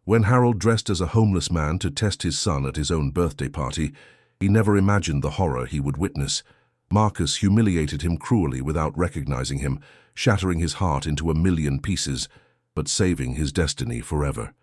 When Harold dressed as a homeless man to test his son at his own birthday party, he never imagined the horror he would witness. Marcus humiliated him cruelly without recognizing him, shattering his heart into 1,000,000 pieces, but saving his destiny forever.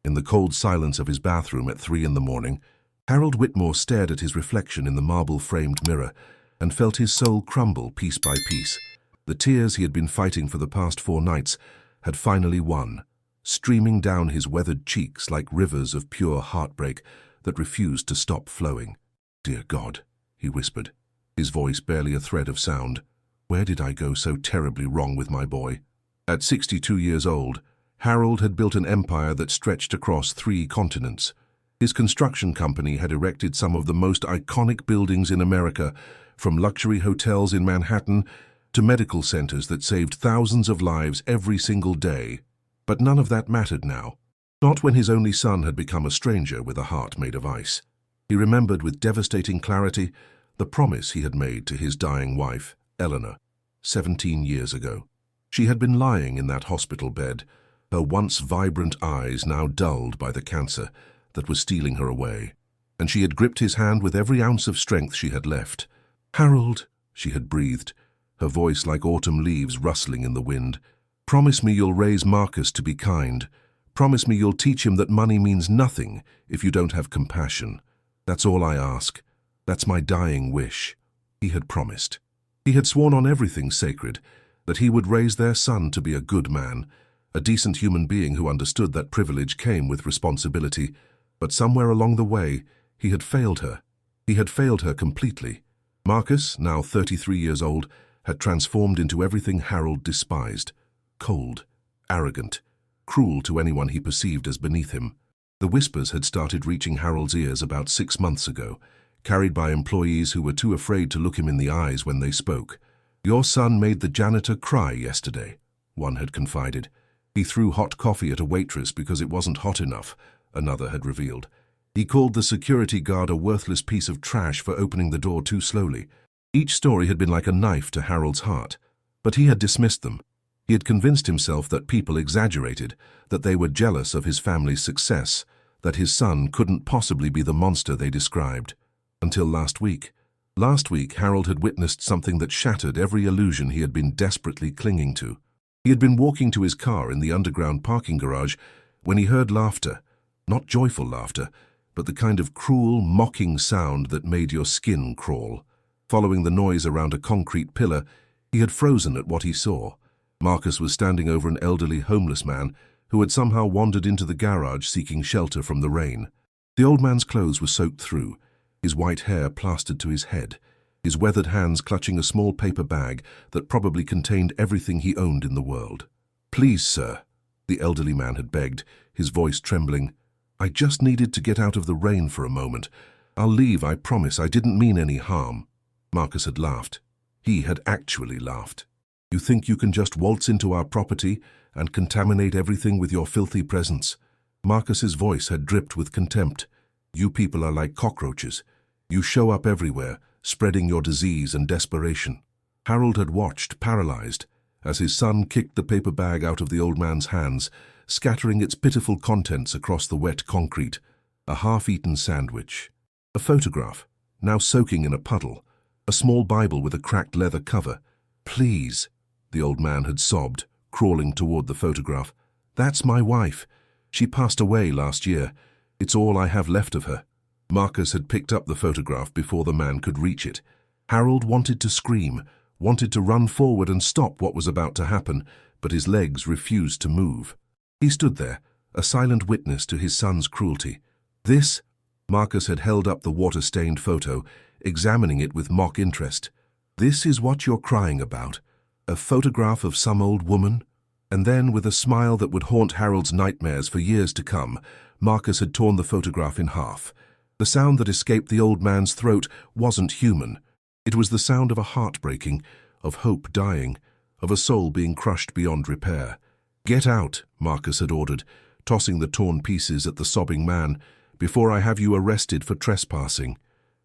In the cold silence of his bathroom at 3 in the morning, Harold Whitmore stared at his reflection in the marble-framed mirror and felt his soul crumble piece by piece. The tears he had been fighting for the past 4 nights had finally won, streaming down his weathered cheeks like rivers of pure heartbreak that refused to stop flowing. "Dear God," he whispered, his voice barely a thread of sound. "Where did I go so terribly wrong with my boy?" At 62 years old, Harold had built an empire that stretched across 3 continents. His construction company had erected some of the most iconic buildings in America, from luxury hotels in Manhattan to medical centers that saved thousands of lives every single day. But none of that mattered now. Not when his only son had become a stranger with a heart made of ice. He remembered with devastating clarity the promise he had made to his dying wife, Eleanor, 17 years ago. She had been lying in that hospital bed, her once vibrant eyes now dulled by the cancer that was stealing her away, and she had gripped his hand with every ounce of strength she had left. "Harold," she had breathed, her voice like autumn leaves rustling in the wind. "Promise me you'll raise Marcus to be kind. Promise me you'll teach him that money means nothing if you don't have compassion. That's all I ask. That's my dying wish." He had promised. He had sworn on everything sacred that he would raise their son to be a good man, a decent human being who understood that privilege came with responsibility. But somewhere along the way, he had failed her. He had failed her completely. Marcus, now 33 years old, had transformed into everything Harold despised. Cold, arrogant, cruel to anyone he perceived as beneath him. The whispers had started reaching Harold's ears about 6 months ago, carried by employees who were too afraid to look him in the eyes when they spoke. "Your son made the janitor cry yesterday," one had confided. "He threw hot coffee at a waitress because it wasn't hot enough," another had revealed. "He called the security guard a worthless piece of trash for opening the door too slowly." Each story had been like a knife to Harold's heart, but he had dismissed them. He had convinced himself that people exaggerated, that they were jealous of his family's success, that his son couldn't possibly be the monster they described. Until last week. Last week, Harold had witnessed something that shattered every illusion he had been desperately clinging to. He had been walking to his car in the underground parking garage when he heard laughter. Not joyful laughter, but the kind of cruel, mocking sound that made your skin crawl. Following the noise around a concrete pillar, he had frozen at what he saw. Marcus was standing over an elderly homeless man who had somehow wandered into the garage seeking shelter from the rain. The old man's clothes were soaked through, his white hair plastered to his head, his weathered hands clutching a small paper bag that probably contained everything he owned in the world. "Please, sir," the elderly man had begged, his voice trembling. "I just needed to get out of the rain for a moment. I'll leave, I promise. I didn't mean any harm." Marcus had laughed. He had actually laughed. "You think you can just waltz into our property and contaminate everything with your filthy presence?" Marcus's voice had dripped with contempt. "You people are like cockroaches. You show up everywhere, spreading your disease and desperation." Harold had watched, paralyzed, as his son kicked the paper bag out of the old man's hands, scattering its pitiful contents across the wet concrete. A half-eaten sandwich. A photograph, now soaking in a puddle. A small Bible with a cracked leather cover. "Please," the old man had sobbed, crawling toward the photograph. "That's my wife. She passed away last year. It's all I have left of her." Marcus had picked up the photograph before the man could reach it. Harold wanted to scream, wanted to run forward and stop what was about to happen, but his legs refused to move. He stood there, a silent witness to his son's cruelty. "This?" Marcus had held up the water-stained photo, examining it with mock interest. "This is what you're crying about? A photograph of some old woman?" And then, with a smile that would haunt Harold's nightmares for years to come, Marcus had torn the photograph in half. The sound that escaped the old man's throat wasn't human. It was the sound of a heart breaking, of hope dying, of a soul being crushed beyond repair. "Get out," Marcus had ordered, tossing the torn pieces at the sobbing man, "before I have you arrested for trespassing."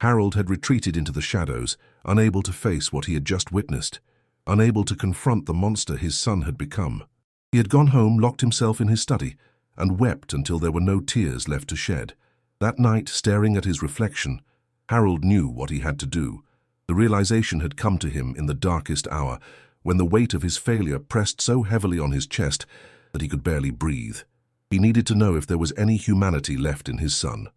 Harold had retreated into the shadows, unable to face what he had just witnessed, unable to confront the monster his son had become. He had gone home, locked himself in his study, and wept until there were no tears left to shed. That night, staring at his reflection, Harold knew what he had to do. The realization had come to him in the darkest hour, when the weight of his failure pressed so heavily on his chest that he could barely breathe. He needed to know if there was any humanity left in his son.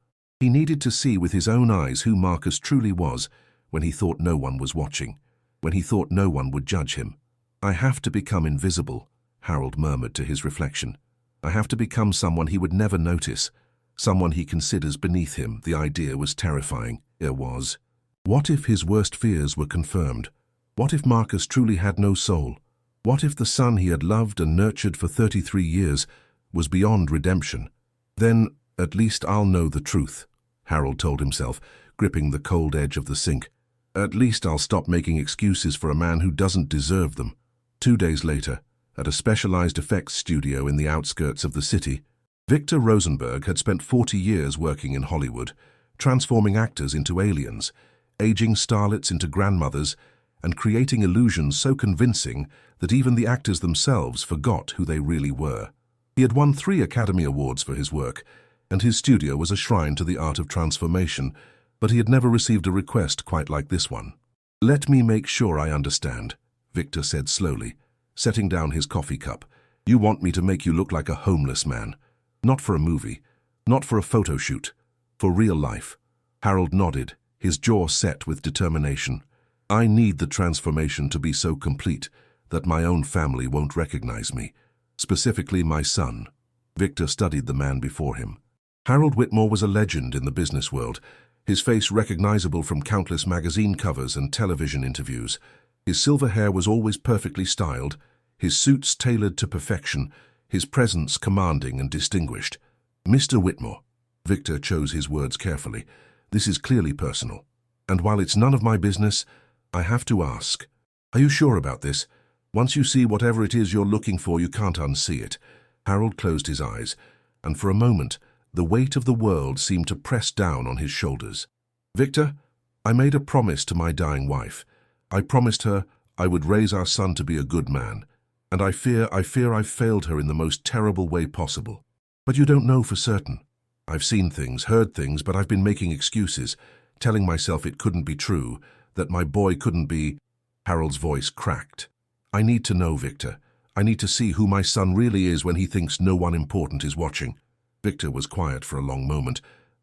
He needed to see with his own eyes who Marcus truly was when he thought no one was watching, when he thought no one would judge him. "I have to become invisible," Harold murmured to his reflection. "I have to become someone he would never notice, someone he considers beneath him." The idea was terrifying. It was. What if his worst fears were confirmed? What if Marcus truly had no soul? What if the son he had loved and nurtured for 33 years was beyond redemption? Then, at least I'll know the truth, Harold told himself, gripping the cold edge of the sink. At least I'll stop making excuses for a man who doesn't deserve them. 2 days later, at a specialized effects studio in the outskirts of the city, Victor Rosenberg had spent 40 years working in Hollywood, transforming actors into aliens, aging starlets into grandmothers, and creating illusions so convincing that even the actors themselves forgot who they really were. He had won 3 Academy Awards for his work, and his studio was a shrine to the art of transformation, but he had never received a request quite like this one. "Let me make sure I understand," Victor said slowly, setting down his coffee cup. "You want me to make you look like a homeless man. Not for a movie, not for a photo shoot, for real life." Harold nodded, his jaw set with determination. "I need the transformation to be so complete that my own family won't recognize me, specifically my son." Victor studied the man before him. Harold Whitmore was a legend in the business world, his face recognizable from countless magazine covers and television interviews. His silver hair was always perfectly styled, his suits tailored to perfection, his presence commanding and distinguished. "Mr. Whitmore," Victor chose his words carefully, "this is clearly personal, and while it's none of my business, I have to ask, are you sure about this? Once you see whatever it is you're looking for, you can't unsee it." Harold closed his eyes, and for a moment, the weight of the world seemed to press down on his shoulders. "Victor, I made a promise to my dying wife. I promised her I would raise our son to be a good man, and I fear I've failed her in the most terrible way possible. But you don't know for certain. I've seen things, heard things, but I've been making excuses, telling myself it couldn't be true, that my boy couldn't be." Harold's voice cracked. "I need to know, Victor. I need to see who my son really is when he thinks no one important is watching." Victor was quiet for a long moment,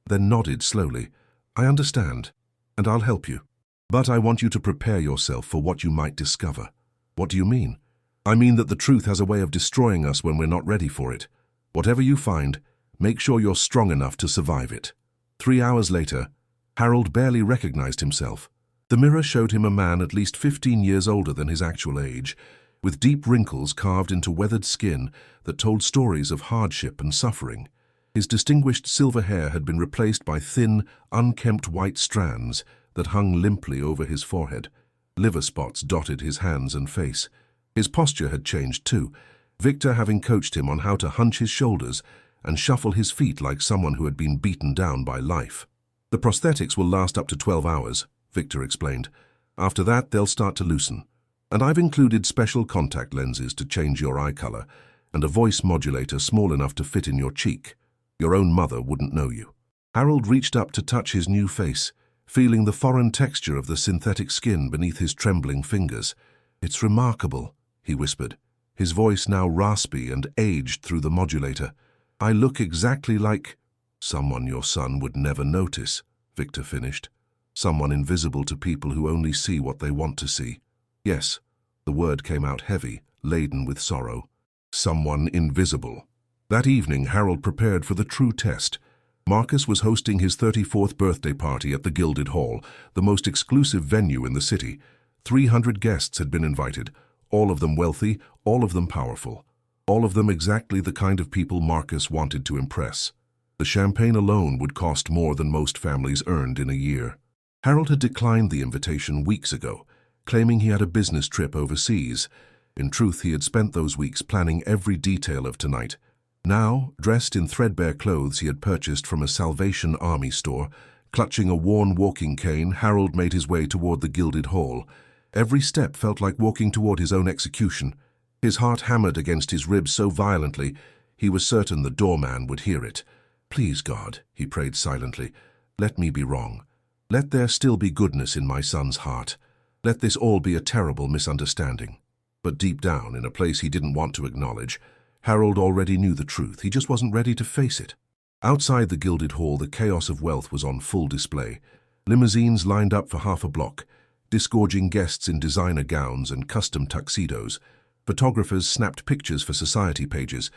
then nodded slowly. "I understand, and I'll help you. But I want you to prepare yourself for what you might discover." "What do you mean?" "I mean that the truth has a way of destroying us when we're not ready for it. Whatever you find, make sure you're strong enough to survive it." 3 hours later, Harold barely recognized himself. The mirror showed him a man at least 15 years older than his actual age, with deep wrinkles carved into weathered skin that told stories of hardship and suffering. His distinguished silver hair had been replaced by thin, unkempt white strands that hung limply over his forehead. Liver spots dotted his hands and face. His posture had changed too, Victor having coached him on how to hunch his shoulders and shuffle his feet like someone who had been beaten down by life. "The prosthetics will last up to 12 hours, Victor explained. "After that, they'll start to loosen. And I've included special contact lenses to change your eye color, and a voice modulator small enough to fit in your cheek. Your own mother wouldn't know you." Harold reached up to touch his new face, feeling the foreign texture of the synthetic skin beneath his trembling fingers. "It's remarkable," he whispered, his voice now raspy and aged through the modulator. "I look exactly like—" "Someone your son would never notice," Victor finished. "Someone invisible to people who only see what they want to see." Yes, the word came out heavy, laden with sorrow. Someone invisible. That evening, Harold prepared for the true test. Marcus was hosting his 34th birthday party at the Gilded Hall, the most exclusive venue in the city. 300 guests had been invited, all of them wealthy, all of them powerful, all of them exactly the kind of people Marcus wanted to impress. The champagne alone would cost more than most families earned in a year. Harold had declined the invitation weeks ago, claiming he had a business trip overseas. In truth, he had spent those weeks planning every detail of tonight. Now, dressed in threadbare clothes he had purchased from a Salvation Army store, clutching a worn walking cane, Harold made his way toward the Gilded Hall. Every step felt like walking toward his own execution. His heart hammered against his ribs so violently, He was certain the doorman would hear it. "Please, God," he prayed silently, "let me be wrong. Let there still be goodness in my son's heart. Let this all be a terrible misunderstanding." But deep down, in a place he didn't want to acknowledge, Harold already knew the truth. He just wasn't ready to face it. Outside the gilded hall, the chaos of wealth was on full display. Limousines lined up for half a block, disgorging guests in designer gowns and custom tuxedos. Photographers snapped pictures for society pages.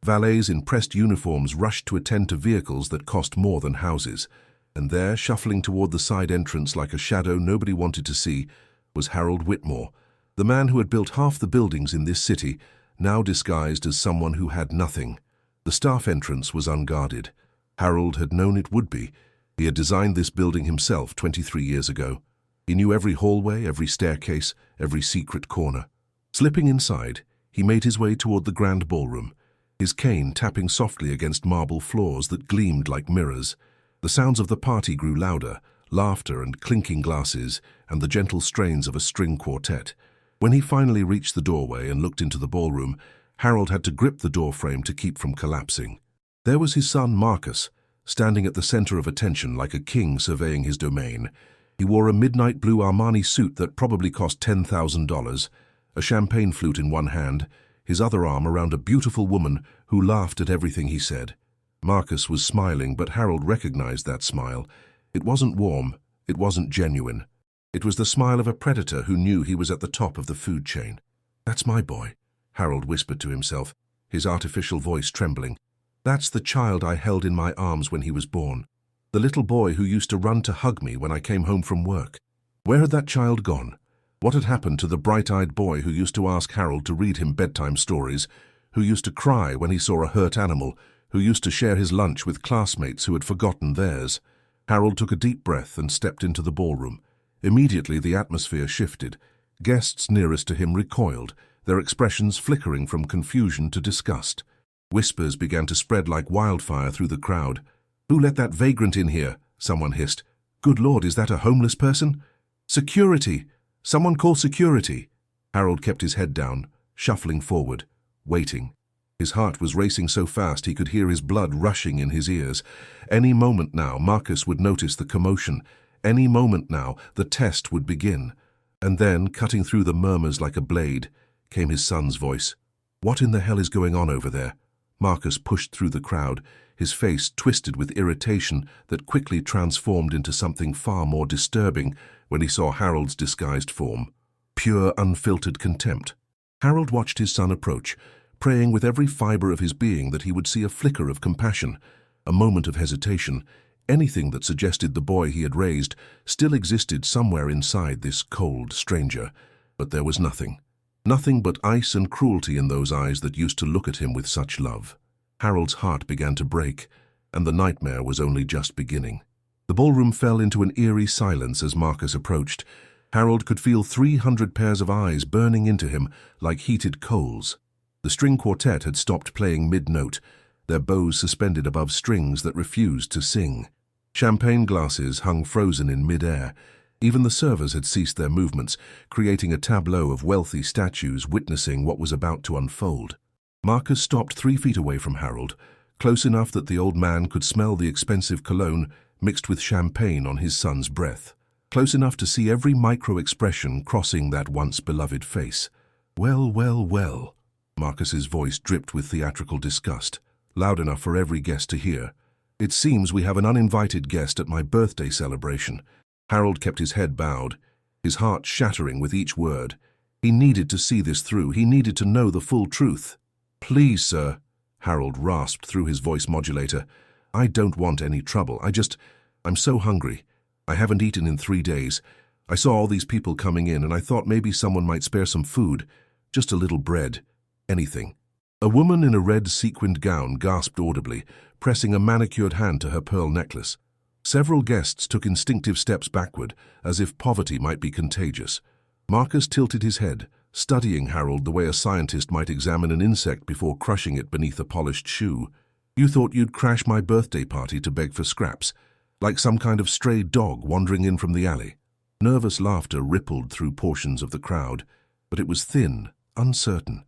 Valets in pressed uniforms rushed to attend to vehicles that cost more than houses. And there, shuffling toward the side entrance like a shadow nobody wanted to see, was Harold Whitmore, the man who had built half the buildings in this city, now disguised as someone who had nothing. The staff entrance was unguarded. Harold had known it would be. He had designed this building himself 23 years ago. He knew every hallway, every staircase, every secret corner. Slipping inside, he made his way toward the grand ballroom, his cane tapping softly against marble floors that gleamed like mirrors. The sounds of the party grew louder, laughter and clinking glasses, and the gentle strains of a string quartet. When he finally reached the doorway and looked into the ballroom, Harold had to grip the doorframe to keep from collapsing. There was his son Marcus, standing at the center of attention like a king surveying his domain. He wore a midnight blue Armani suit that probably cost $10,000, a champagne flute in one hand, his other arm around a beautiful woman who laughed at everything he said. Marcus was smiling, but Harold recognized that smile. It wasn't warm, it wasn't genuine. It was the smile of a predator who knew he was at the top of the food chain. "That's my boy," Harold whispered to himself, his artificial voice trembling. "That's the child I held in my arms when he was born. The little boy who used to run to hug me when I came home from work." Where had that child gone? What had happened to the bright-eyed boy who used to ask Harold to read him bedtime stories, who used to cry when he saw a hurt animal, who used to share his lunch with classmates who had forgotten theirs? Harold took a deep breath and stepped into the ballroom. Immediately the atmosphere shifted. Guests nearest to him recoiled, their expressions flickering from confusion to disgust. Whispers began to spread like wildfire through the crowd. "Who let that vagrant in here?" someone hissed. "Good Lord, is that a homeless person?" "Security! Someone call security!" Harold kept his head down, shuffling forward, waiting. His heart was racing so fast he could hear his blood rushing in his ears. Any moment now, Marcus would notice the commotion. Any moment now, the test would begin. And then, cutting through the murmurs like a blade, came his son's voice. "What in the hell is going on over there?" Marcus pushed through the crowd, his face twisted with irritation that quickly transformed into something far more disturbing when he saw Harold's disguised form. Pure, unfiltered contempt. Harold watched his son approach, praying with every fiber of his being that he would see a flicker of compassion, a moment of hesitation. Anything that suggested the boy he had raised still existed somewhere inside this cold stranger. But there was nothing. Nothing but ice and cruelty in those eyes that used to look at him with such love. Harold's heart began to break, and the nightmare was only just beginning. The ballroom fell into an eerie silence as Marcus approached. Harold could feel 300 pairs of eyes burning into him like heated coals. The string quartet had stopped playing mid-note, their bows suspended above strings that refused to sing. Champagne glasses hung frozen in mid-air. Even the servers had ceased their movements, creating a tableau of wealthy statues witnessing what was about to unfold. Marcus stopped 3 feet away from Harold, close enough that the old man could smell the expensive cologne mixed with champagne on his son's breath, close enough to see every micro-expression crossing that once-beloved face. "Well, well, well." Marcus's voice dripped with theatrical disgust, loud enough for every guest to hear. "It seems we have an uninvited guest at my birthday celebration." Harold kept his head bowed, his heart shattering with each word. He needed to see this through. He needed to know the full truth. "Please, sir," Harold rasped through his voice modulator. "I don't want any trouble. I'm so hungry. I haven't eaten in 3 days. I saw all these people coming in, and I thought maybe someone might spare some food. Just a little bread. Anything." A woman in a red sequined gown gasped audibly, pressing a manicured hand to her pearl necklace. Several guests took instinctive steps backward, as if poverty might be contagious. Marcus tilted his head, studying Harold the way a scientist might examine an insect before crushing it beneath a polished shoe. "You thought you'd crash my birthday party to beg for scraps, like some kind of stray dog wandering in from the alley." Nervous laughter rippled through portions of the crowd, but it was thin, uncertain,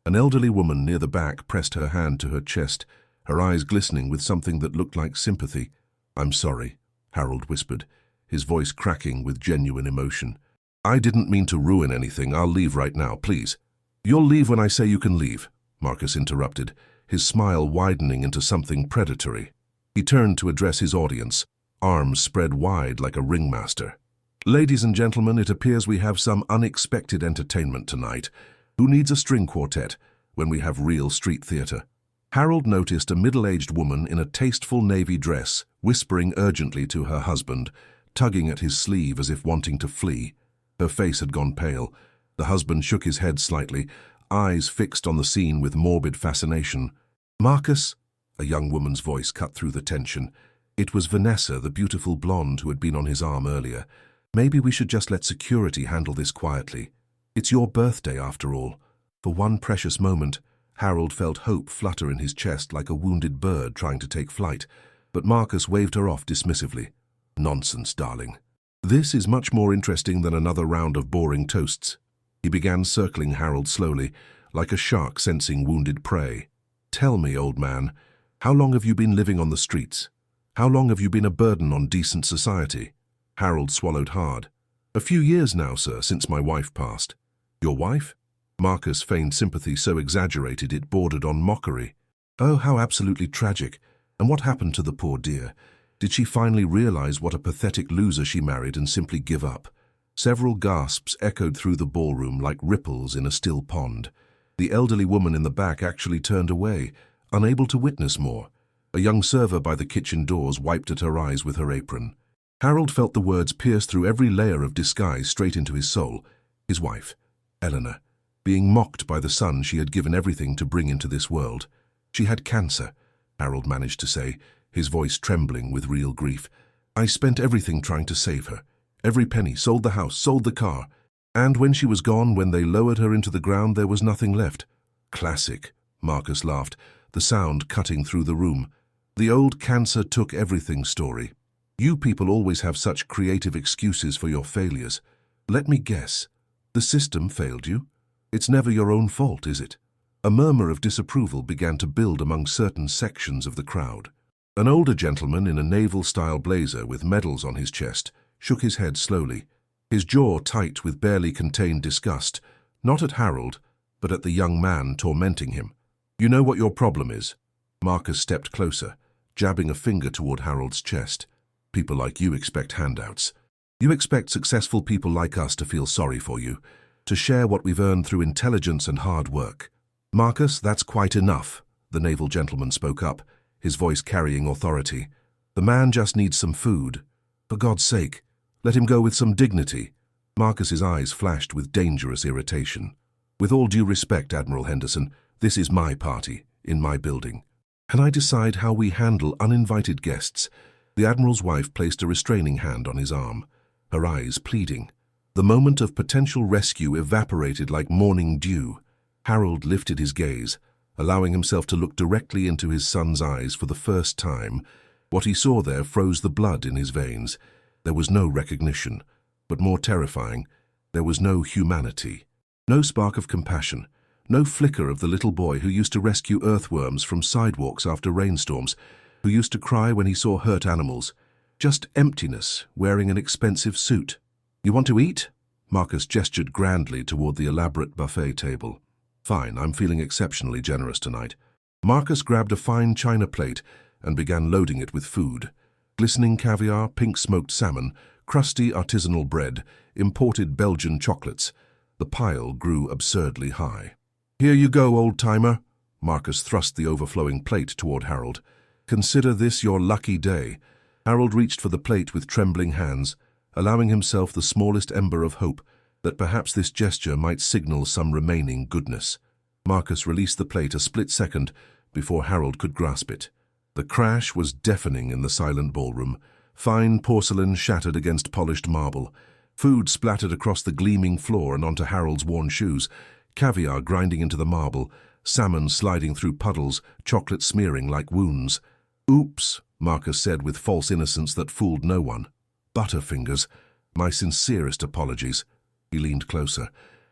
An elderly woman near the back pressed her hand to her chest, her eyes glistening with something that looked like sympathy. "I'm sorry," Harold whispered, his voice cracking with genuine emotion. "I didn't mean to ruin anything. I'll leave right now, please." "You'll leave when I say you can leave," Marcus interrupted, his smile widening into something predatory. He turned to address his audience, arms spread wide like a ringmaster. "Ladies and gentlemen, it appears we have some unexpected entertainment tonight. Who needs a string quartet when we have real street theater?" Harold noticed a middle-aged woman in a tasteful navy dress, whispering urgently to her husband, tugging at his sleeve as if wanting to flee. Her face had gone pale. The husband shook his head slightly, eyes fixed on the scene with morbid fascination. "Marcus," a young woman's voice cut through the tension. It was Vanessa, the beautiful blonde who had been on his arm earlier. "Maybe we should just let security handle this quietly. It's your birthday, after all." For one precious moment, Harold felt hope flutter in his chest like a wounded bird trying to take flight, but Marcus waved her off dismissively. "Nonsense, darling. This is much more interesting than another round of boring toasts." He began circling Harold slowly, like a shark sensing wounded prey. "Tell me, old man, how long have you been living on the streets? How long have you been a burden on decent society?" Harold swallowed hard. "A few years now, sir, since my wife passed." "Your wife?" Marcus feigned sympathy so exaggerated it bordered on mockery. "Oh, how absolutely tragic. And what happened to the poor dear? Did she finally realize what a pathetic loser she married and simply give up?" Several gasps echoed through the ballroom like ripples in a still pond. The elderly woman in the back actually turned away, unable to witness more. A young server by the kitchen doors wiped at her eyes with her apron. Harold felt the words pierce through every layer of disguise straight into his soul. His wife, Eleanor, being mocked by the son she had given everything to bring into this world. "She had cancer," Harold managed to say, his voice trembling with real grief. "I spent everything trying to save her. Every penny, sold the house, sold the car. And when she was gone, when they lowered her into the ground, there was nothing left." "Classic," Marcus laughed, the sound cutting through the room. "The old cancer took everything story. You people always have such creative excuses for your failures. Let me guess. The system failed you? It's never your own fault, is it?" A murmur of disapproval began to build among certain sections of the crowd. An older gentleman in a naval-style blazer with medals on his chest shook his head slowly, his jaw tight with barely contained disgust, not at Harold, but at the young man tormenting him. "You know what your problem is?" Marcus stepped closer, jabbing a finger toward Harold's chest. "People like you expect handouts. You expect successful people like us to feel sorry for you, to share what we've earned through intelligence and hard work." "Marcus, that's quite enough," the naval gentleman spoke up, his voice carrying authority. "The man just needs some food. For God's sake, let him go with some dignity." Marcus's eyes flashed with dangerous irritation. "With all due respect, Admiral Henderson, this is my party, in my building. Can I decide how we handle uninvited guests?" The Admiral's wife placed a restraining hand on his arm, her eyes pleading. The moment of potential rescue evaporated like morning dew. Harold lifted his gaze, allowing himself to look directly into his son's eyes for the first time. What he saw there froze the blood in his veins. There was no recognition, but more terrifying, there was no humanity. No spark of compassion, no flicker of the little boy who used to rescue earthworms from sidewalks after rainstorms, who used to cry when he saw hurt animals. Just emptiness, wearing an expensive suit. "You want to eat?" Marcus gestured grandly toward the elaborate buffet table. "Fine, I'm feeling exceptionally generous tonight." Marcus grabbed a fine china plate and began loading it with food. Glistening caviar, pink smoked salmon, crusty artisanal bread, imported Belgian chocolates. The pile grew absurdly high. "Here you go, old-timer." Marcus thrust the overflowing plate toward Harold. "Consider this your lucky day." Harold reached for the plate with trembling hands, allowing himself the smallest ember of hope that perhaps this gesture might signal some remaining goodness. Marcus released the plate a split second before Harold could grasp it. The crash was deafening in the silent ballroom. Fine porcelain shattered against polished marble. Food splattered across the gleaming floor and onto Harold's worn shoes. Caviar grinding into the marble, salmon sliding through puddles, chocolate smearing like wounds. "Oops," Marcus said with false innocence that fooled no one. "Butterfingers, my sincerest apologies." He leaned closer.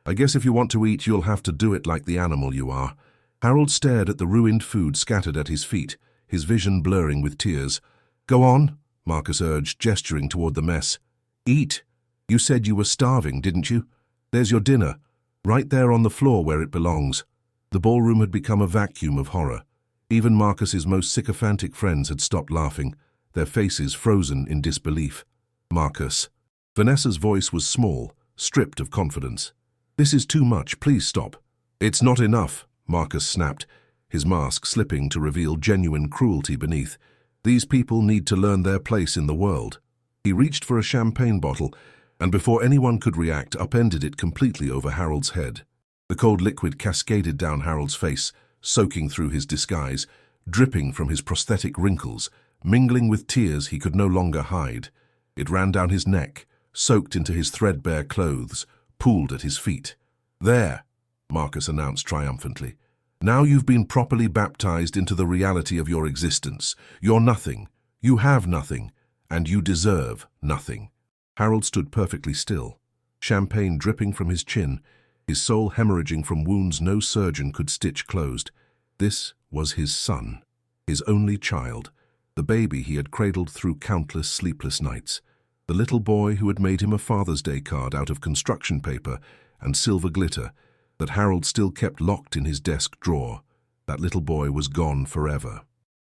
I guess if you want to eat, you'll have to do it like the animal you are. Harold stared at the ruined food scattered at his feet, his vision blurring with tears. Go on, Marcus urged, gesturing toward the mess. Eat. You said you were starving, didn't you? There's your dinner, right there on the floor where it belongs. The ballroom had become a vacuum of horror. Even Marcus's most sycophantic friends had stopped laughing, their faces frozen in disbelief. Marcus. Vanessa's voice was small, stripped of confidence. This is too much, please stop. It's not enough, Marcus snapped, his mask slipping to reveal genuine cruelty beneath. These people need to learn their place in the world. He reached for a champagne bottle, and before anyone could react, upended it completely over Harold's head. The cold liquid cascaded down Harold's face, soaking through his disguise, dripping from his prosthetic wrinkles, mingling with tears he could no longer hide. It ran down his neck, soaked into his threadbare clothes, pooled at his feet. There, Marcus announced triumphantly. Now you've been properly baptized into the reality of your existence. You're nothing. You have nothing. And you deserve nothing. Harold stood perfectly still, champagne dripping from his chin, his soul hemorrhaging from wounds no surgeon could stitch closed. This was his son, his only child, the baby he had cradled through countless sleepless nights, the little boy who had made him a Father's Day card out of construction paper and silver glitter that Harold still kept locked in his desk drawer. That little boy was gone forever.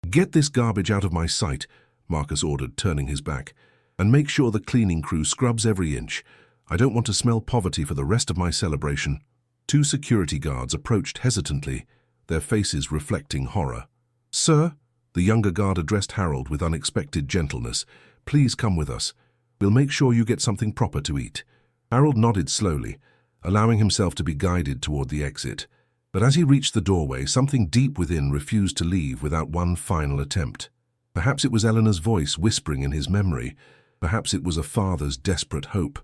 Get this garbage out of my sight, Marcus ordered, turning his back. And make sure the cleaning crew scrubs every inch. I don't want to smell poverty for the rest of my celebration. 2 security guards approached hesitantly, their faces reflecting horror. Sir, the younger guard addressed Harold with unexpected gentleness. Please come with us. We'll make sure you get something proper to eat. Harold nodded slowly, allowing himself to be guided toward the exit. But as he reached the doorway, something deep within refused to leave without one final attempt. Perhaps it was Eleanor's voice whispering in his memory. Perhaps it was a father's desperate hope.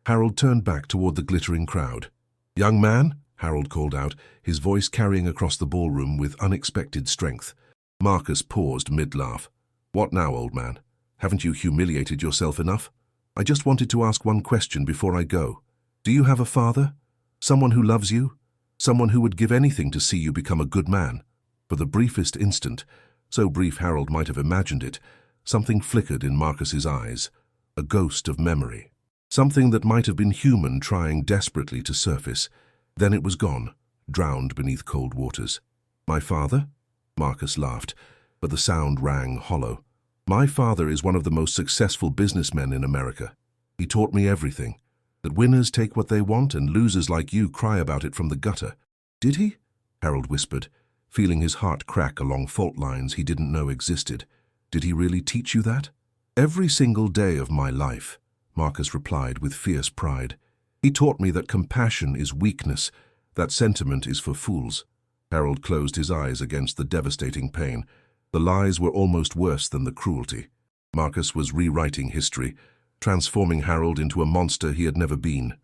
Harold turned back toward the glittering crowd. Young man, Harold called out, his voice carrying across the ballroom with unexpected strength. Marcus paused mid-laugh. What now, old man? Haven't you humiliated yourself enough? I just wanted to ask one question before I go. Do you have a father? Someone who loves you? Someone who would give anything to see you become a good man? For the briefest instant, so brief Harold might have imagined it, something flickered in Marcus's eyes. A ghost of memory. Something that might have been human trying desperately to surface. Then it was gone, drowned beneath cold waters. My father? Marcus laughed, but the sound rang hollow. My father is one of the most successful businessmen in America. He taught me everything. That winners take what they want and losers like you cry about it from the gutter. Did he? Harold whispered, feeling his heart crack along fault lines he didn't know existed. Did he really teach you that? Every single day of my life, Marcus replied with fierce pride. He taught me that compassion is weakness, that sentiment is for fools. Harold closed his eyes against the devastating pain. The lies were almost worse than the cruelty. Marcus was rewriting history, transforming Harold into a monster he had never been.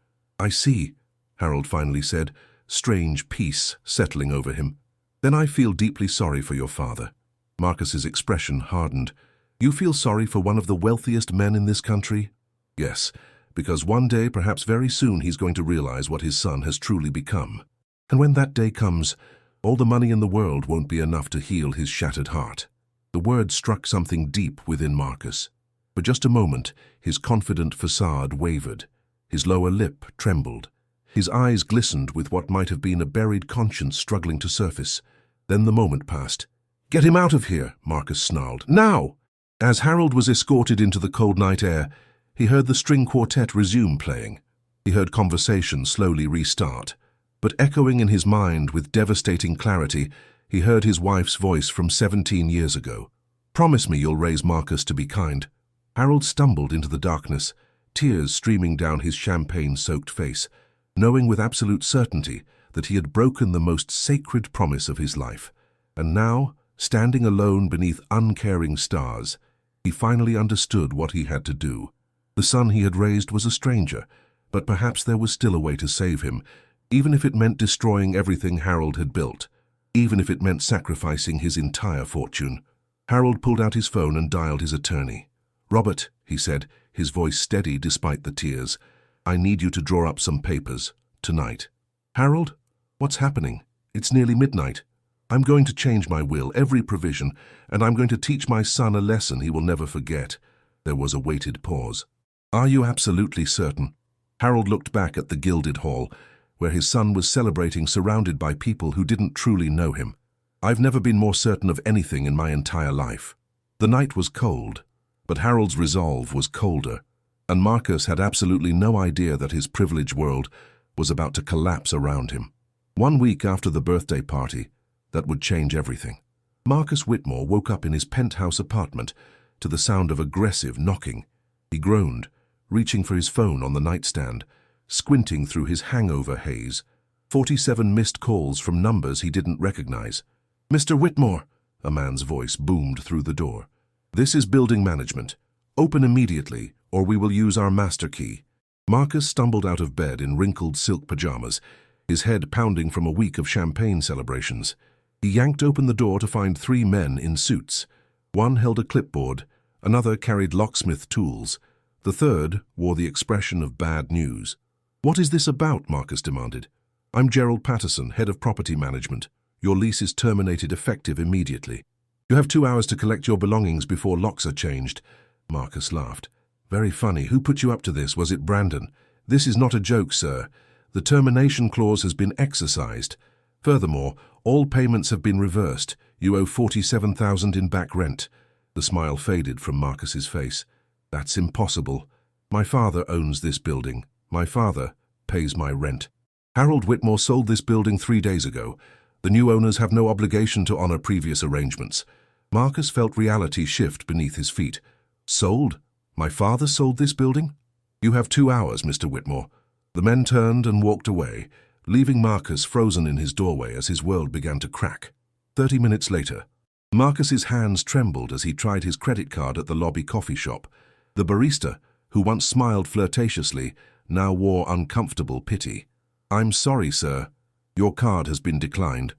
I see, Harold finally said, strange peace settling over him. Then I feel deeply sorry for your father. Marcus's expression hardened. You feel sorry for one of the wealthiest men in this country? Yes, because one day, perhaps very soon, he's going to realize what his son has truly become. And when that day comes, all the money in the world won't be enough to heal his shattered heart. The word struck something deep within Marcus. For just a moment, his confident facade wavered. His lower lip trembled. His eyes glistened with what might have been a buried conscience struggling to surface. Then the moment passed. Get him out of here, Marcus snarled. Now! As Harold was escorted into the cold night air, he heard the string quartet resume playing. He heard conversation slowly restart. But echoing in his mind with devastating clarity, he heard his wife's voice from 17 years ago. Promise me you'll raise Marcus to be kind. Harold stumbled into the darkness, tears streaming down his champagne-soaked face, knowing with absolute certainty that he had broken the most sacred promise of his life. And now, standing alone beneath uncaring stars, he finally understood what he had to do. The son he had raised was a stranger, but perhaps there was still a way to save him, even if it meant destroying everything Harold had built, even if it meant sacrificing his entire fortune. Harold pulled out his phone and dialed his attorney. Robert, he said, his voice steady despite the tears, I need you to draw up some papers, tonight. Harold, what's happening? It's nearly midnight. I'm going to change my will, every provision, and I'm going to teach my son a lesson he will never forget. There was a weighted pause. Are you absolutely certain? Harold looked back at the gilded hall, where his son was celebrating surrounded by people who didn't truly know him. I've never been more certain of anything in my entire life. The night was cold, but Harold's resolve was colder, and Marcus had absolutely no idea that his privileged world was about to collapse around him. 1 week after the birthday party, that would change everything. Marcus Whitmore woke up in his penthouse apartment to the sound of aggressive knocking. He groaned, reaching for his phone on the nightstand, squinting through his hangover haze. 47 missed calls from numbers he didn't recognize. "Mr. Whitmore," a man's voice boomed through the door. "This is building management. Open immediately, or we will use our master key." Marcus stumbled out of bed in wrinkled silk pajamas, his head pounding from a week of champagne celebrations. He yanked open the door to find 3 men in suits. One held a clipboard, another carried locksmith tools. The third wore the expression of bad news. "What is this about?" Marcus demanded. "I'm Gerald Patterson, head of property management. Your lease is terminated effective immediately. You have 2 hours to collect your belongings before locks are changed." Marcus laughed. "Very funny. Who put you up to this? Was it Brandon? This is not a joke, sir. The termination clause has been exercised. Furthermore, all payments have been reversed. You owe $47,000 in back rent." The smile faded from Marcus's face. "That's impossible. My father owns this building. My father pays my rent. Harold Whitmore sold this building 3 days ago. The new owners have no obligation to honor previous arrangements." Marcus felt reality shift beneath his feet. "Sold? My father sold this building?" "You have 2 hours, Mr. Whitmore." The men turned and walked away, leaving Marcus frozen in his doorway as his world began to crack. 30 minutes later, Marcus's hands trembled as he tried his credit card at the lobby coffee shop. The barista, who once smiled flirtatiously, now wore uncomfortable pity. "I'm sorry, sir. Your card has been declined.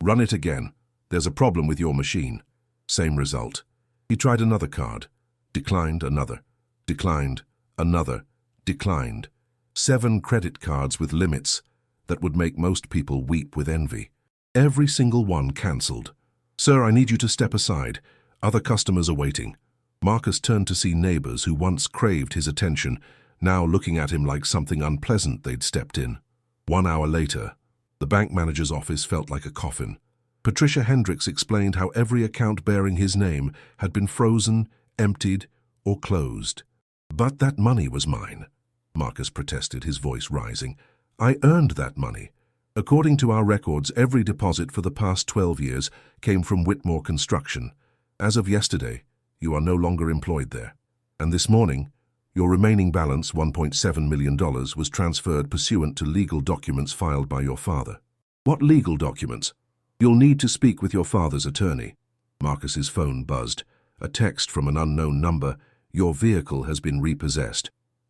Run it again. There's a problem with your machine." Same result. He tried another card. Declined another. Declined another. Declined. 7 credit cards with limits that would make most people weep with envy. Every single one cancelled. "Sir, I need you to step aside. Other customers are waiting." Marcus turned to see neighbors who once craved his attention, now looking at him like something unpleasant they'd stepped in. 1 hour later, the bank manager's office felt like a coffin. Patricia Hendricks explained how every account bearing his name had been frozen, emptied, or closed. "But that money was mine," Marcus protested, his voice rising. "I earned that money. According to our records, every deposit for the past 12 years came from Whitmore Construction. As of yesterday, you are no longer employed there. And this morning, your remaining balance, $1.7 million, was transferred pursuant to legal documents filed by your father." "What legal documents?" "You'll need to speak with your father's attorney." Marcus's phone buzzed. A text from an unknown number. "Your vehicle has been repossessed.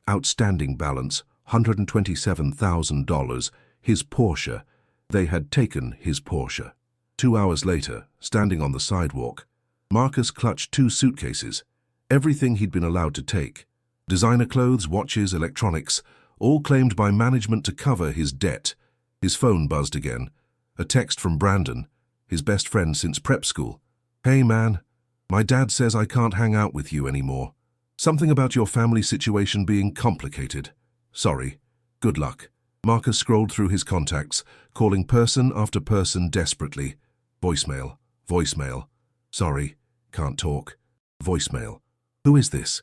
Outstanding balance, $127,000. His Porsche." They had taken his Porsche. 2 hours later, standing on the sidewalk, Marcus clutched 2 suitcases. Everything he'd been allowed to take. Designer clothes, watches, electronics, all claimed by management to cover his debt. His phone buzzed again. A text from Brandon, his best friend since prep school. "Hey man, my dad says I can't hang out with you anymore. Something about your family situation being complicated. Sorry. Good luck." Marcus scrolled through his contacts, calling person after person desperately. Voicemail. Voicemail. "Sorry, can't talk." Voicemail. "Who is this?"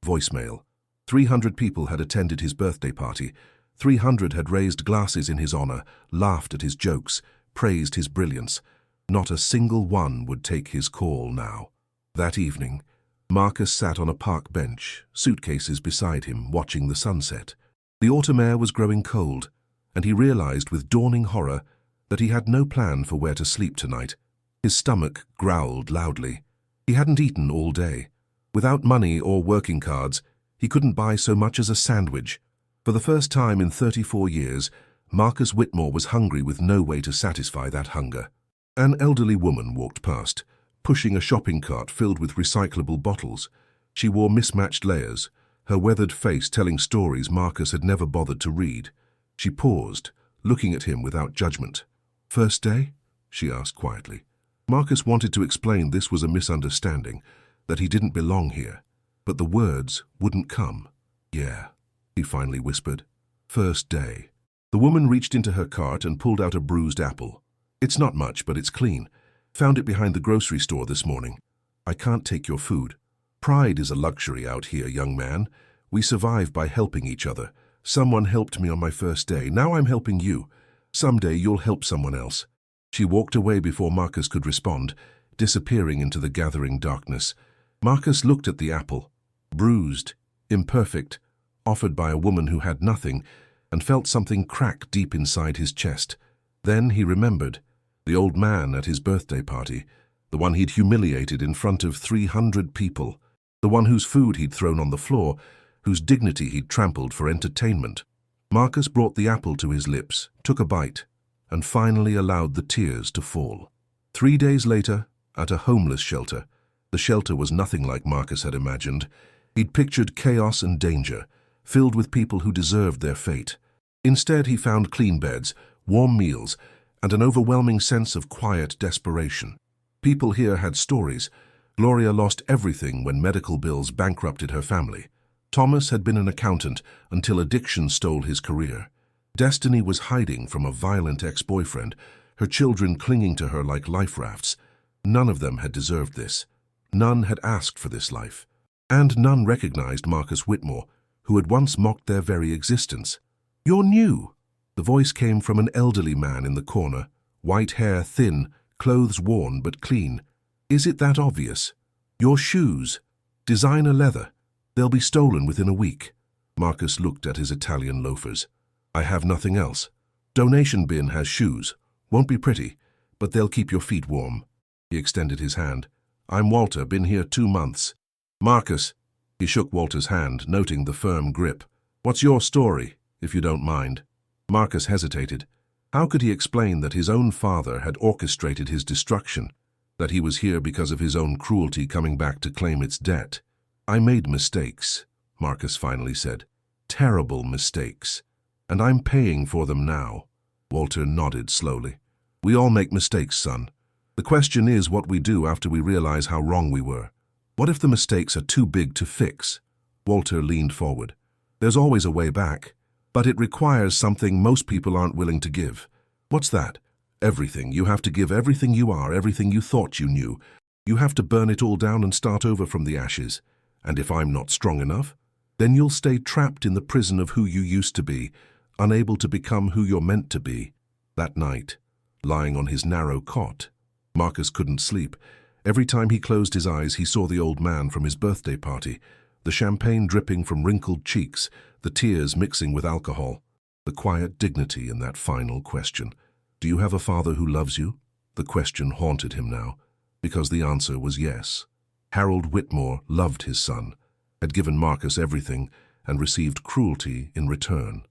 Voicemail. 300 people had attended his birthday party. 300 had raised glasses in his honor, laughed at his jokes, praised his brilliance. Not a single one would take his call now. That evening, Marcus sat on a park bench, suitcases beside him, watching the sunset. The autumn air was growing cold, and he realized with dawning horror that he had no plan for where to sleep tonight. His stomach growled loudly. He hadn't eaten all day. Without money or working cards, he couldn't buy so much as a sandwich. For the first time in 34 years, Marcus Whitmore was hungry with no way to satisfy that hunger. An elderly woman walked past, pushing a shopping cart filled with recyclable bottles. She wore mismatched layers, her weathered face telling stories Marcus had never bothered to read. She paused, looking at him without judgment. "First day?" she asked quietly. Marcus wanted to explain this was a misunderstanding, that he didn't belong here, but the words wouldn't come. "Yeah," he finally whispered. "First day." The woman reached into her cart and pulled out a bruised apple. "It's not much, but it's clean. Found it behind the grocery store this morning. I can't take your food. Pride is a luxury out here, young man. We survive by helping each other. Someone helped me on my first day. Now I'm helping you. Someday you'll help someone else." She walked away before Marcus could respond, disappearing into the gathering darkness. Marcus looked at the apple, bruised, imperfect, offered by a woman who had nothing, and felt something crack deep inside his chest. Then he remembered the old man at his birthday party, the one he'd humiliated in front of 300 people, the one whose food he'd thrown on the floor, whose dignity he'd trampled for entertainment. Marcus brought the apple to his lips, took a bite, and finally allowed the tears to fall. 3 days later, at a homeless shelter, the shelter was nothing like Marcus had imagined. He'd pictured chaos and danger, filled with people who deserved their fate. Instead, he found clean beds, warm meals, and an overwhelming sense of quiet desperation. People here had stories. Gloria lost everything when medical bills bankrupted her family. Thomas had been an accountant until addiction stole his career. Destiny was hiding from a violent ex-boyfriend, her children clinging to her like life rafts. None of them had deserved this. None had asked for this life. And none recognized Marcus Whitmore, who had once mocked their very existence. "You're new." The voice came from an elderly man in the corner, white hair thin, clothes worn but clean. "Is it that obvious? Your shoes, designer leather. They'll be stolen within a week." Marcus looked at his Italian loafers. "I have nothing else. Donation bin has shoes. Won't be pretty, but they'll keep your feet warm." He extended his hand. "I'm Walter, been here 2 months. Marcus." He shook Walter's hand, noting the firm grip. "What's your story, if you don't mind?" Marcus hesitated. How could he explain that his own father had orchestrated his destruction, that he was here because of his own cruelty coming back to claim its debt? "I made mistakes," Marcus finally said. "Terrible mistakes. And I'm paying for them now." Walter nodded slowly. "We all make mistakes, son. The question is what we do after we realize how wrong we were. What if the mistakes are too big to fix?" Walter leaned forward. "There's always a way back, but it requires something most people aren't willing to give." "What's that?" "Everything. You have to give everything you are, everything you thought you knew. You have to burn it all down and start over from the ashes. And if I'm not strong enough, then you'll stay trapped in the prison of who you used to be, unable to become who you're meant to be." That night, lying on his narrow cot, Marcus couldn't sleep. Every time he closed his eyes, he saw the old man from his birthday party, the champagne dripping from wrinkled cheeks, the tears mixing with alcohol, the quiet dignity in that final question. "Do you have a father who loves you?" The question haunted him now, because the answer was yes. Harold Whitmore loved his son, had given Marcus everything, and received cruelty in return.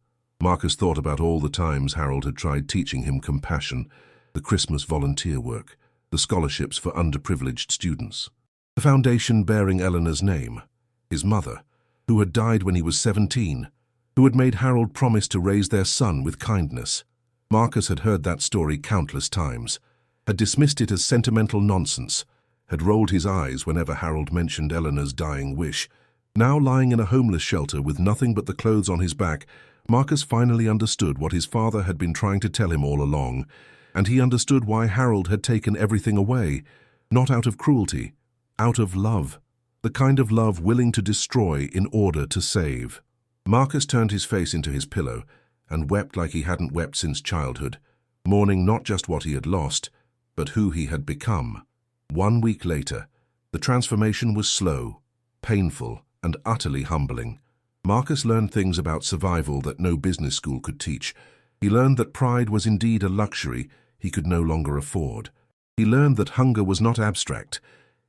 Marcus thought about all the times Harold had tried teaching him compassion, the Christmas volunteer work, the scholarships for underprivileged students, the foundation bearing Eleanor's name, his mother, who had died when he was 17, who had made Harold promise to raise their son with kindness. Marcus had heard that story countless times, had dismissed it as sentimental nonsense, had rolled his eyes whenever Harold mentioned Eleanor's dying wish. Now lying in a homeless shelter with nothing but the clothes on his back, Marcus finally understood what his father had been trying to tell him all along, and he understood why Harold had taken everything away, not out of cruelty, out of love, the kind of love willing to destroy in order to save. Marcus turned his face into his pillow and wept like he hadn't wept since childhood, mourning not just what he had lost, but who he had become. 1 week later, the transformation was slow, painful, and utterly humbling. Marcus learned things about survival that no business school could teach. He learned that pride was indeed a luxury he could no longer afford. He learned that hunger was not abstract.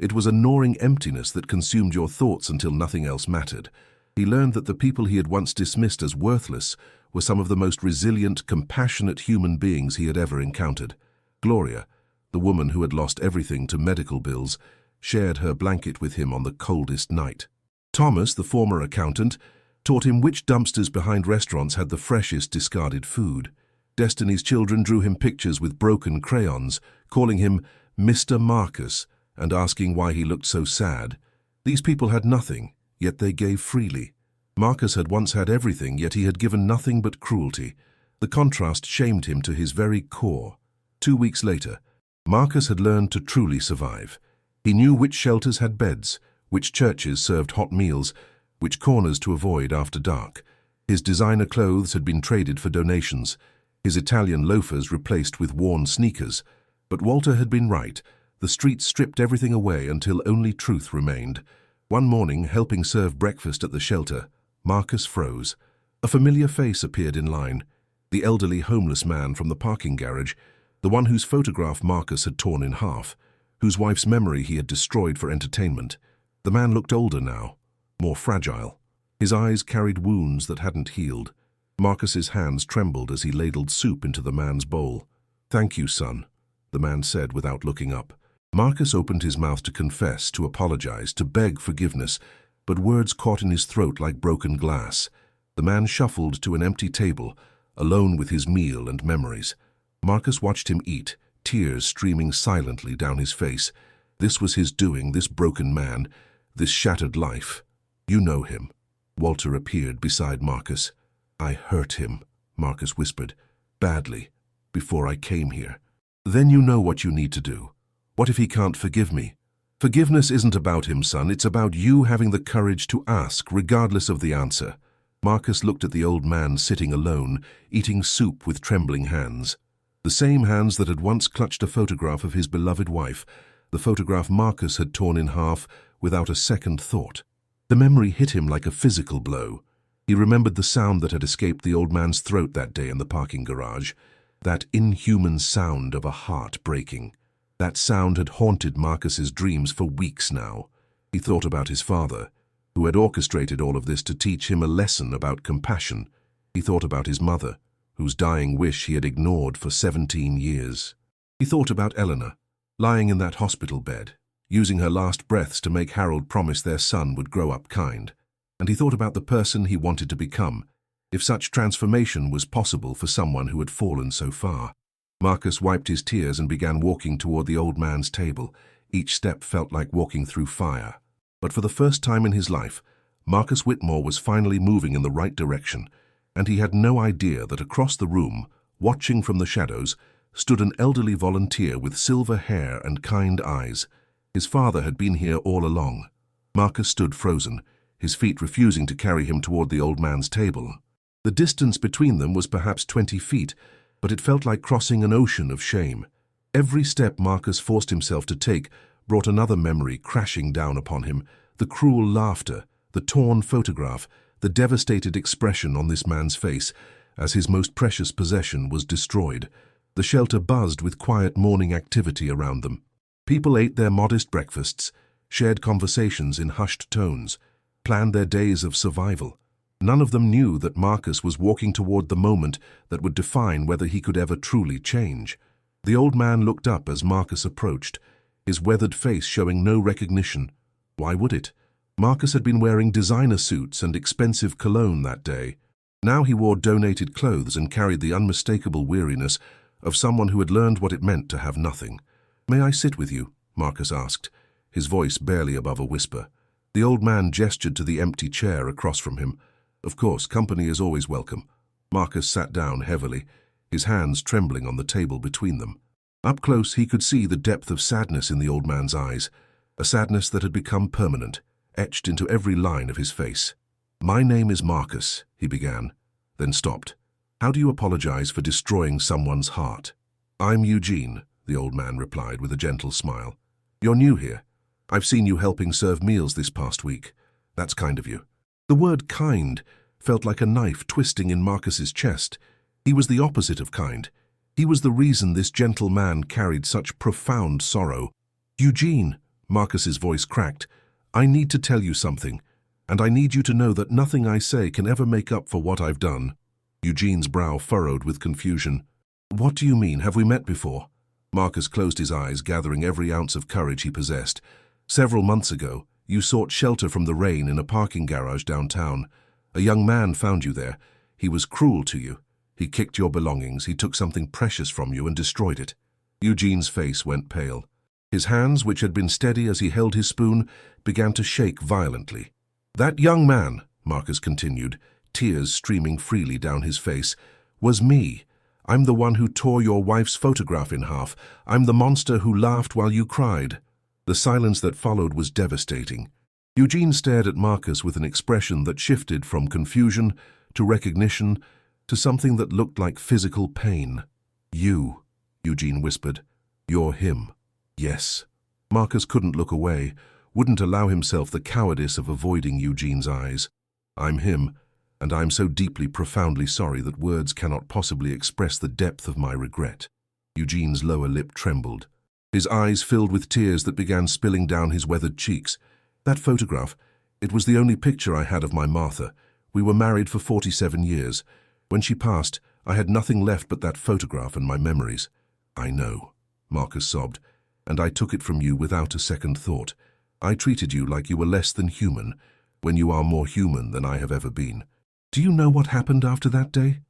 It was a gnawing emptiness that consumed your thoughts until nothing else mattered. He learned that the people he had once dismissed as worthless were some of the most resilient, compassionate human beings he had ever encountered. Gloria, the woman who had lost everything to medical bills, shared her blanket with him on the coldest night. Thomas, the former accountant, taught him which dumpsters behind restaurants had the freshest discarded food. Destiny's children drew him pictures with broken crayons, calling him Mr. Marcus and asking why he looked so sad. These people had nothing, yet they gave freely. Marcus had once had everything, yet he had given nothing but cruelty. The contrast shamed him to his very core. 2 weeks later, Marcus had learned to truly survive. He knew which shelters had beds, which churches served hot meals, which corners to avoid after dark. His designer clothes had been traded for donations, his Italian loafers replaced with worn sneakers. But Walter had been right. The streets stripped everything away until only truth remained. One morning, helping serve breakfast at the shelter, Marcus froze. A familiar face appeared in line. The elderly homeless man from the parking garage, the one whose photograph Marcus had torn in half, whose wife's memory he had destroyed for entertainment. The man looked older now, more fragile. His eyes carried wounds that hadn't healed. Marcus's hands trembled as he ladled soup into the man's bowl. "Thank you, son," the man said without looking up. Marcus opened his mouth to confess, to apologize, to beg forgiveness, but words caught in his throat like broken glass. The man shuffled to an empty table, alone with his meal and memories. Marcus watched him eat, tears streaming silently down his face. This was his doing, this broken man, this shattered life. "You know him." Walter appeared beside Marcus. "I hurt him," Marcus whispered, "badly, before I came here." "Then you know what you need to do. What if he can't forgive me?" "Forgiveness isn't about him, son. It's about you having the courage to ask, regardless of the answer." Marcus looked at the old man sitting alone, eating soup with trembling hands. The same hands that had once clutched a photograph of his beloved wife, the photograph Marcus had torn in half without a second thought. The memory hit him like a physical blow. He remembered the sound that had escaped the old man's throat that day in the parking garage, that inhuman sound of a heart breaking. That sound had haunted Marcus's dreams for weeks now. He thought about his father, who had orchestrated all of this to teach him a lesson about compassion. He thought about his mother, whose dying wish he had ignored for 17 years. He thought about Eleanor, lying in that hospital bed, using her last breaths to make Harold promise their son would grow up kind. And he thought about the person he wanted to become, if such transformation was possible for someone who had fallen so far. Marcus wiped his tears and began walking toward the old man's table. Each step felt like walking through fire. But for the first time in his life, Marcus Whitmore was finally moving in the right direction, and he had no idea that across the room, watching from the shadows, stood an elderly volunteer with silver hair and kind eyes. His father had been here all along. Marcus stood frozen, his feet refusing to carry him toward the old man's table. The distance between them was perhaps 20 feet, but it felt like crossing an ocean of shame. Every step Marcus forced himself to take brought another memory crashing down upon him, the cruel laughter, the torn photograph, the devastated expression on this man's face as his most precious possession was destroyed. The shelter buzzed with quiet morning activity around them. People ate their modest breakfasts, shared conversations in hushed tones, planned their days of survival. None of them knew that Marcus was walking toward the moment that would define whether he could ever truly change. The old man looked up as Marcus approached, his weathered face showing no recognition. Why would it? Marcus had been wearing designer suits and expensive cologne that day. Now he wore donated clothes and carried the unmistakable weariness of someone who had learned what it meant to have nothing. "May I sit with you?" Marcus asked, his voice barely above a whisper. The old man gestured to the empty chair across from him. "Of course, company is always welcome." Marcus sat down heavily, his hands trembling on the table between them. Up close, he could see the depth of sadness in the old man's eyes, a sadness that had become permanent, etched into every line of his face. "My name is Marcus," he began, then stopped. "How do you apologize for destroying someone's heart?" "I'm Eugene," the old man replied with a gentle smile. "You're new here. I've seen you helping serve meals this past week. That's kind of you." The word kind felt like a knife twisting in Marcus's chest. He was the opposite of kind. He was the reason this gentle man carried such profound sorrow. "Eugene," Marcus's voice cracked, "I need to tell you something, and I need you to know that nothing I say can ever make up for what I've done." Eugene's brow furrowed with confusion. "What do you mean? Have we met before?" Marcus closed his eyes, gathering every ounce of courage he possessed. "Several months ago, you sought shelter from the rain in a parking garage downtown. A young man found you there. He was cruel to you. He kicked your belongings, he took something precious from you and destroyed it. Eugene's face went pale. His hands, which had been steady as he held his spoon, began to shake violently. That young man, Marcus continued, tears streaming freely down his face, was me. I'm the one who tore your wife's photograph in half. I'm the monster who laughed while you cried. The silence that followed was devastating. Eugene stared at Marcus with an expression that shifted from confusion to recognition to something that looked like physical pain. You, Eugene whispered. You're him. Yes. Marcus couldn't look away, wouldn't allow himself the cowardice of avoiding Eugene's eyes. I'm him, and I'm so deeply, profoundly sorry that words cannot possibly express the depth of my regret. Eugene's lower lip trembled. His eyes filled with tears that began spilling down his weathered cheeks. That photograph, it was the only picture I had of my Martha. We were married for 47 years. When she passed, I had nothing left but that photograph and my memories. I know, Marcus sobbed, and I took it from you without a second thought. I treated you like you were less than human, when you are more human than I have ever been. Do you know what happened after that day?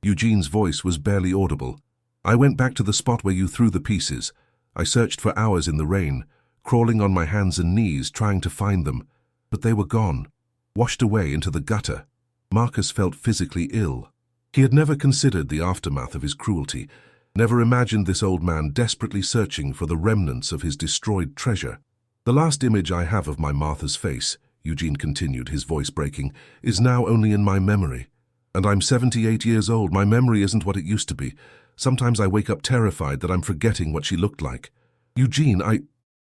Eugene's voice was barely audible. I went back to the spot where you threw the pieces. I searched for hours in the rain, crawling on my hands and knees trying to find them, but they were gone, washed away into the gutter. Marcus felt physically ill. He had never considered the aftermath of his cruelty, never imagined this old man desperately searching for the remnants of his destroyed treasure. The last image I have of my Martha's face, Eugene continued, his voice breaking, is now only in my memory. And I'm 78 years old. My memory isn't what it used to be. Sometimes I wake up terrified that I'm forgetting what she looked like. Eugene,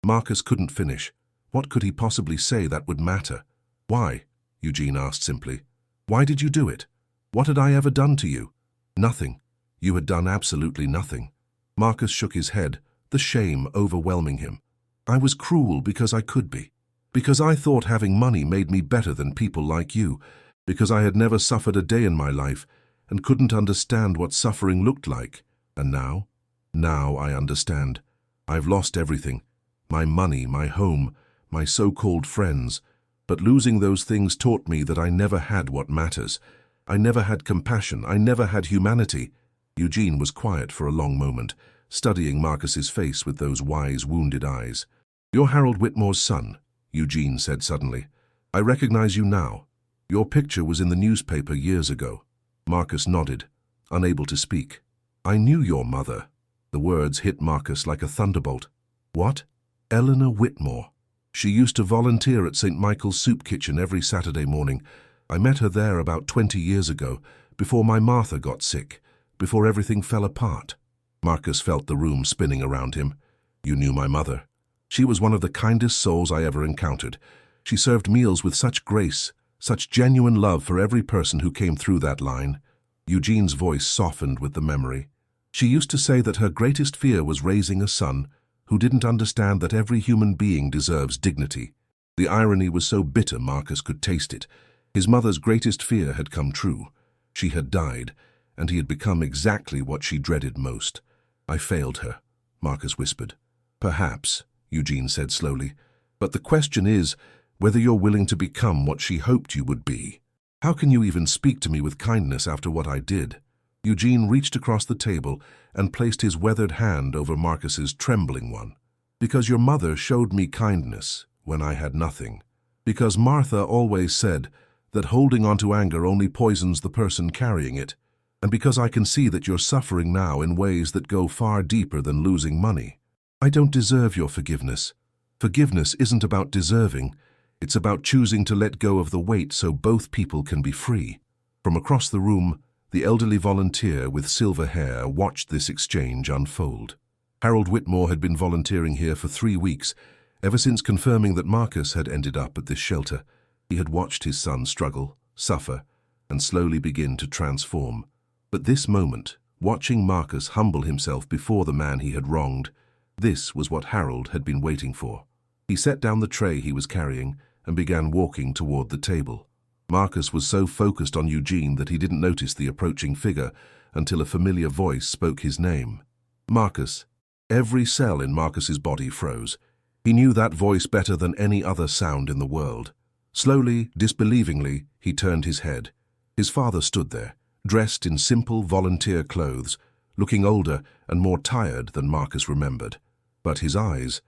Marcus couldn't finish. What could he possibly say that would matter? Why? Eugene asked simply. Why did you do it? What had I ever done to you? Nothing. You had done absolutely nothing. Marcus shook his head, the shame overwhelming him. I was cruel because I could be. Because I thought having money made me better than people like you. Because I had never suffered a day in my life and couldn't understand what suffering looked like. And now? Now I understand. I've lost everything. My money, my home, my so-called friends. But losing those things taught me that I never had what matters. I never had compassion. I never had humanity. Eugene was quiet for a long moment, studying Marcus's face with those wise, wounded eyes. You're Harold Whitmore's son, Eugene said suddenly. I recognize you now. Your picture was in the newspaper years ago. Marcus nodded, unable to speak. I knew your mother. The words hit Marcus like a thunderbolt. What? Eleanor Whitmore. She used to volunteer at St. Michael's Soup Kitchen every Saturday morning. I met her there about 20 years ago, before my Martha got sick, before everything fell apart. Marcus felt the room spinning around him. You knew my mother. She was one of the kindest souls I ever encountered. She served meals with such grace, such genuine love for every person who came through that line. Eugene's voice softened with the memory. She used to say that her greatest fear was raising a son who didn't understand that every human being deserves dignity. The irony was so bitter Marcus could taste it. His mother's greatest fear had come true. She had died, and he had become exactly what she dreaded most. I failed her, Marcus whispered. Perhaps, Eugene said slowly, but the question is whether you're willing to become what she hoped you would be. How can you even speak to me with kindness after what I did? Eugene reached across the table and placed his weathered hand over Marcus's trembling one. Because your mother showed me kindness when I had nothing. Because Martha always said that holding on to anger only poisons the person carrying it. And because I can see that you're suffering now in ways that go far deeper than losing money. I don't deserve your forgiveness. Forgiveness isn't about deserving. It's about choosing to let go of the weight so both people can be free. From across the room, the elderly volunteer with silver hair watched this exchange unfold. Harold Whitmore had been volunteering here for 3 weeks, ever since confirming that Marcus had ended up at this shelter. He had watched his son struggle, suffer, and slowly begin to transform. But this moment, watching Marcus humble himself before the man he had wronged, this was what Harold had been waiting for. He set down the tray he was carrying and began walking toward the table. Marcus was so focused on Eugene that he didn't notice the approaching figure until a familiar voice spoke his name. Marcus. Every cell in Marcus's body froze. He knew that voice better than any other sound in the world. Slowly, disbelievingly, he turned his head. His father stood there, dressed in simple volunteer clothes, looking older and more tired than Marcus remembered. But his eyes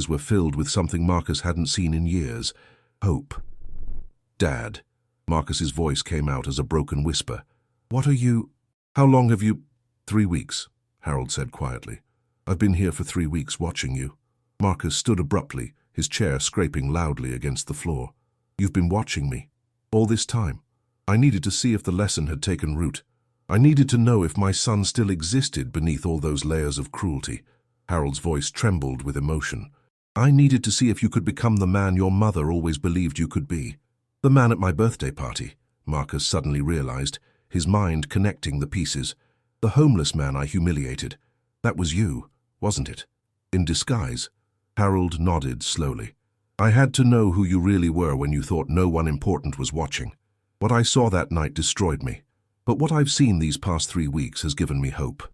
were filled with something Marcus hadn't seen in years: hope. "Dad," Marcus's voice came out as a broken whisper. "What are you... How long have you..." "3 weeks," Harold said quietly. "I've been here for 3 weeks watching you." Marcus stood abruptly, his chair scraping loudly against the floor. "You've been watching me all this time. I needed to see if the lesson had taken root. I needed to know if my son still existed beneath all those layers of cruelty." Harold's voice trembled with emotion. "I needed to see if you could become the man your mother always believed you could be." "The man at my birthday party," Marcus suddenly realized, his mind connecting the pieces. "The homeless man I humiliated. That was you, wasn't it? In disguise." Harold nodded slowly. "I had to know who you really were when you thought no one important was watching. What I saw that night destroyed me. But what I've seen these past 3 weeks has given me hope."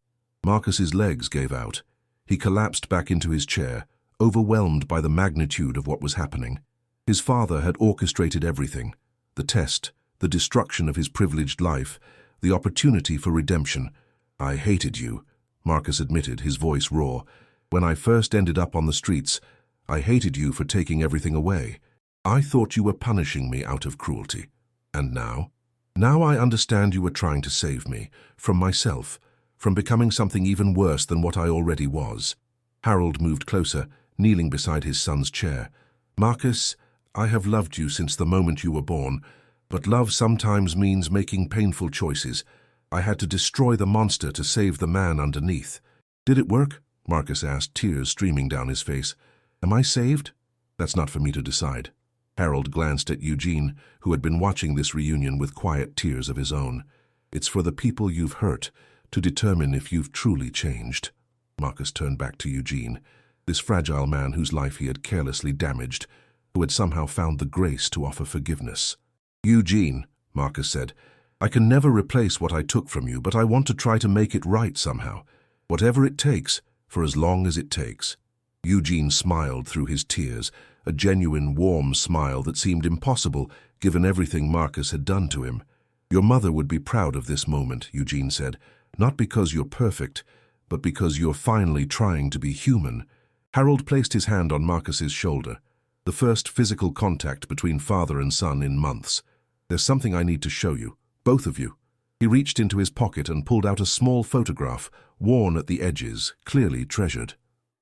Marcus's legs gave out. He collapsed back into his chair, overwhelmed by the magnitude of what was happening. His father had orchestrated everything: the test, the destruction of his privileged life, the opportunity for redemption. "I hated you," Marcus admitted, his voice raw. "When I first ended up on the streets, I hated you for taking everything away. I thought you were punishing me out of cruelty. And now? Now I understand you were trying to save me, from myself, from becoming something even worse than what I already was." Harold moved closer, kneeling beside his son's chair. "Marcus, I have loved you since the moment you were born, but love sometimes means making painful choices. I had to destroy the monster to save the man underneath." "Did it work?" Marcus asked, tears streaming down his face. "Am I saved?" "That's not for me to decide." Harold glanced at Eugene, who had been watching this reunion with quiet tears of his own. "It's for the people you've hurt to determine if you've truly changed." Marcus turned back to Eugene, this fragile man whose life he had carelessly damaged, who had somehow found the grace to offer forgiveness. "Eugene," Marcus said, "I can never replace what I took from you, but I want to try to make it right somehow. Whatever it takes, for as long as it takes." Eugene smiled through his tears, a genuine, warm smile that seemed impossible given everything Marcus had done to him. "Your mother would be proud of this moment," Eugene said, "not because you're perfect, but because you're finally trying to be human." Harold placed his hand on Marcus's shoulder, the first physical contact between father and son in months. "There's something I need to show you, both of you." He reached into his pocket and pulled out a small photograph, worn at the edges, clearly treasured.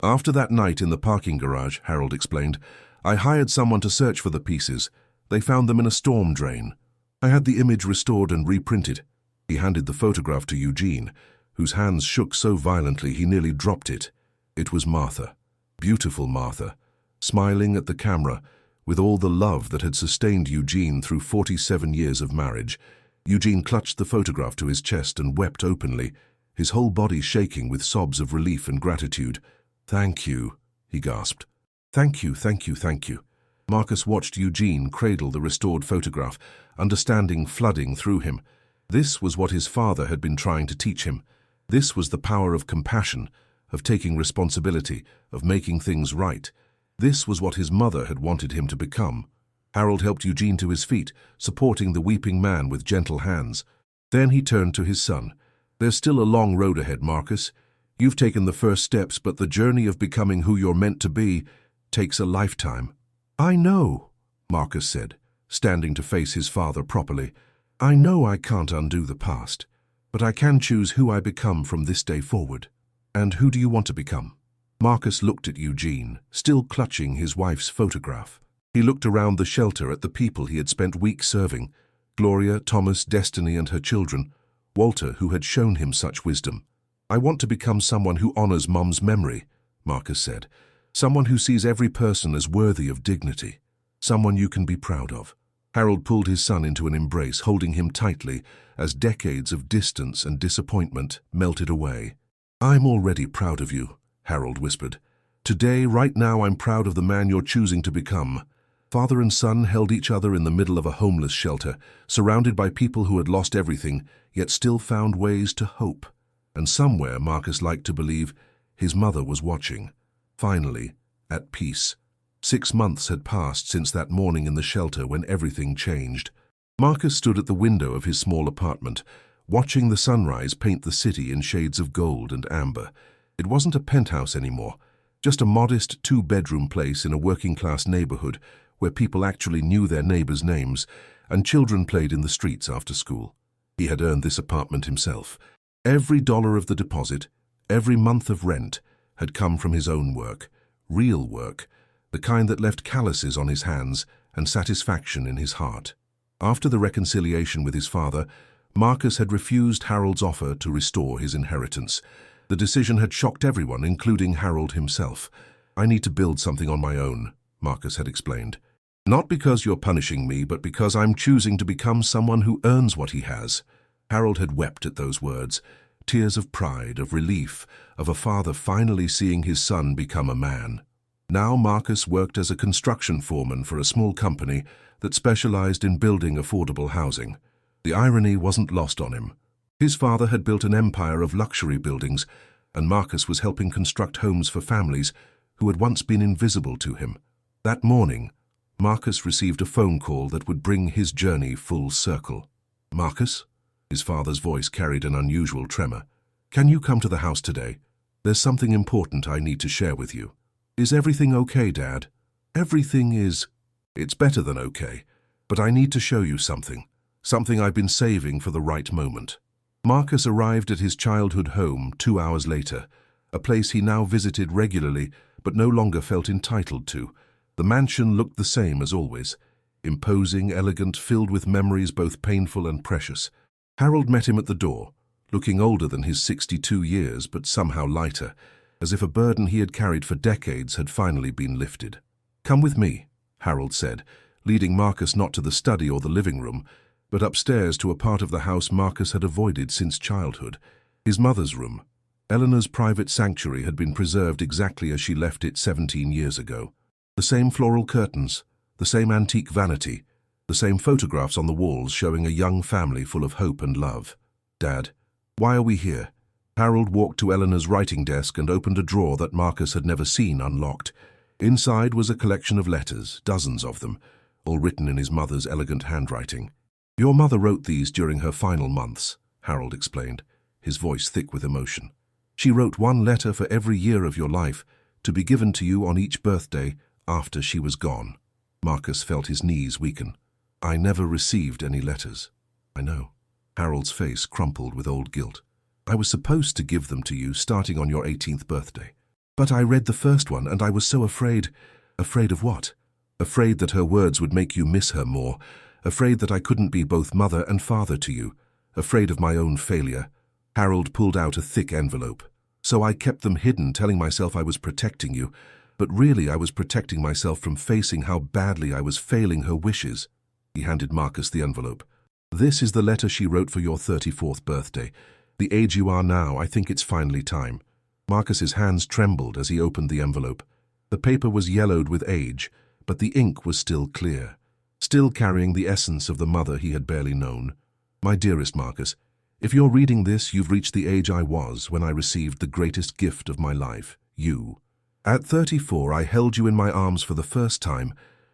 "After that night in the parking garage," Harold explained, "I hired someone to search for the pieces. They found them in a storm drain. I had the image restored and reprinted." He handed the photograph to Eugene, whose hands shook so violently he nearly dropped it. It was Martha, beautiful Martha, smiling at the camera, with all the love that had sustained Eugene through 47 years of marriage. Eugene clutched the photograph to his chest and wept openly, his whole body shaking with sobs of relief and gratitude. "Thank you," he gasped. "Thank you, thank you, thank you." Marcus watched Eugene cradle the restored photograph, understanding flooding through him. This was what his father had been trying to teach him. This was the power of compassion, of taking responsibility, of making things right. This was what his mother had wanted him to become. Harold helped Eugene to his feet, supporting the weeping man with gentle hands. Then he turned to his son. "There's still a long road ahead, Marcus. You've taken the first steps, but the journey of becoming who you're meant to be takes a lifetime." "I know," Marcus said, standing to face his father properly. "I know I can't undo the past, but I can choose who I become from this day forward." "And who do you want to become?" Marcus looked at Eugene, still clutching his wife's photograph. He looked around the shelter at the people he had spent weeks serving: Gloria, Thomas, Destiny, and her children, Walter, who had shown him such wisdom. "I want to become someone who honors Mum's memory," Marcus said. "Someone who sees every person as worthy of dignity. Someone you can be proud of." Harold pulled his son into an embrace, holding him tightly as decades of distance and disappointment melted away. "I'm already proud of you," Harold whispered. "Today, right now, I'm proud of the man you're choosing to become." Father and son held each other in the middle of a homeless shelter, surrounded by people who had lost everything, yet still found ways to hope. And somewhere, Marcus liked to believe, his mother was watching. Finally, at peace. 6 months had passed since that morning in the shelter when everything changed. Marcus stood at the window of his small apartment, watching the sunrise paint the city in shades of gold and amber. It wasn't a penthouse anymore, just a modest two-bedroom place in a working-class neighborhood where people actually knew their neighbors' names and children played in the streets after school. He had earned this apartment himself. Every dollar of the deposit, every month of rent, had come from his own work, real work, the kind that left calluses on his hands and satisfaction in his heart. After the reconciliation with his father, Marcus had refused Harold's offer to restore his inheritance. The decision had shocked everyone, including Harold himself. "I need to build something on my own," Marcus had explained. "Not because you're punishing me, but because I'm choosing to become someone who earns what he has." Harold had wept at those words, tears of pride, of relief, of a father finally seeing his son become a man. Now Marcus worked as a construction foreman for a small company that specialized in building affordable housing. The irony wasn't lost on him. His father had built an empire of luxury buildings, and Marcus was helping construct homes for families who had once been invisible to him. That morning, Marcus received a phone call that would bring his journey full circle. "Marcus?" His father's voice carried an unusual tremor. "Can you come to the house today? There's something important I need to share with you." "Is everything okay, Dad?" "Everything is... It's better than okay. But I need to show you something. Something I've been saving for the right moment." Marcus arrived at his childhood home 2 hours later, a place he now visited regularly but no longer felt entitled to. The mansion looked the same as always, imposing, elegant, filled with memories both painful and precious. Harold met him at the door, looking older than his 62 years but somehow lighter, as if a burden he had carried for decades had finally been lifted. "Come with me," Harold said, leading Marcus not to the study or the living room, but upstairs to a part of the house Marcus had avoided since childhood, his mother's room. Eleanor's private sanctuary had been preserved exactly as she left it 17 years ago. The same floral curtains, the same antique vanity, the same photographs on the walls showing a young family full of hope and love. "Dad, why are we here?" Harold walked to Eleanor's writing desk and opened a drawer that Marcus had never seen unlocked. Inside was a collection of letters, dozens of them, all written in his mother's elegant handwriting. "Your mother wrote these during her final months," Harold explained, his voice thick with emotion. "She wrote one letter for every year of your life, to be given to you on each birthday after she was gone." Marcus felt his knees weaken. "I never received any letters." "I know." Harold's face crumpled with old guilt. "I was supposed to give them to you starting on your 18th birthday. But I read the first one and I was so afraid." "Afraid of what?" "Afraid that her words would make you miss her more. Afraid that I couldn't be both mother and father to you. Afraid of my own failure." Harold pulled out a thick envelope. "So I kept them hidden, telling myself I was protecting you. But really I was protecting myself from facing how badly I was failing her wishes." He handed Marcus the envelope. "This is the letter she wrote for your 34th birthday. The age you are now, I think it's finally time." Marcus's hands trembled as he opened the envelope. The paper was yellowed with age, but the ink was still clear, still carrying the essence of the mother he had barely known. "My dearest Marcus, if you're reading this, you've reached the age I was when I received the greatest gift of my life, you. At 34, I held you in my arms for the first time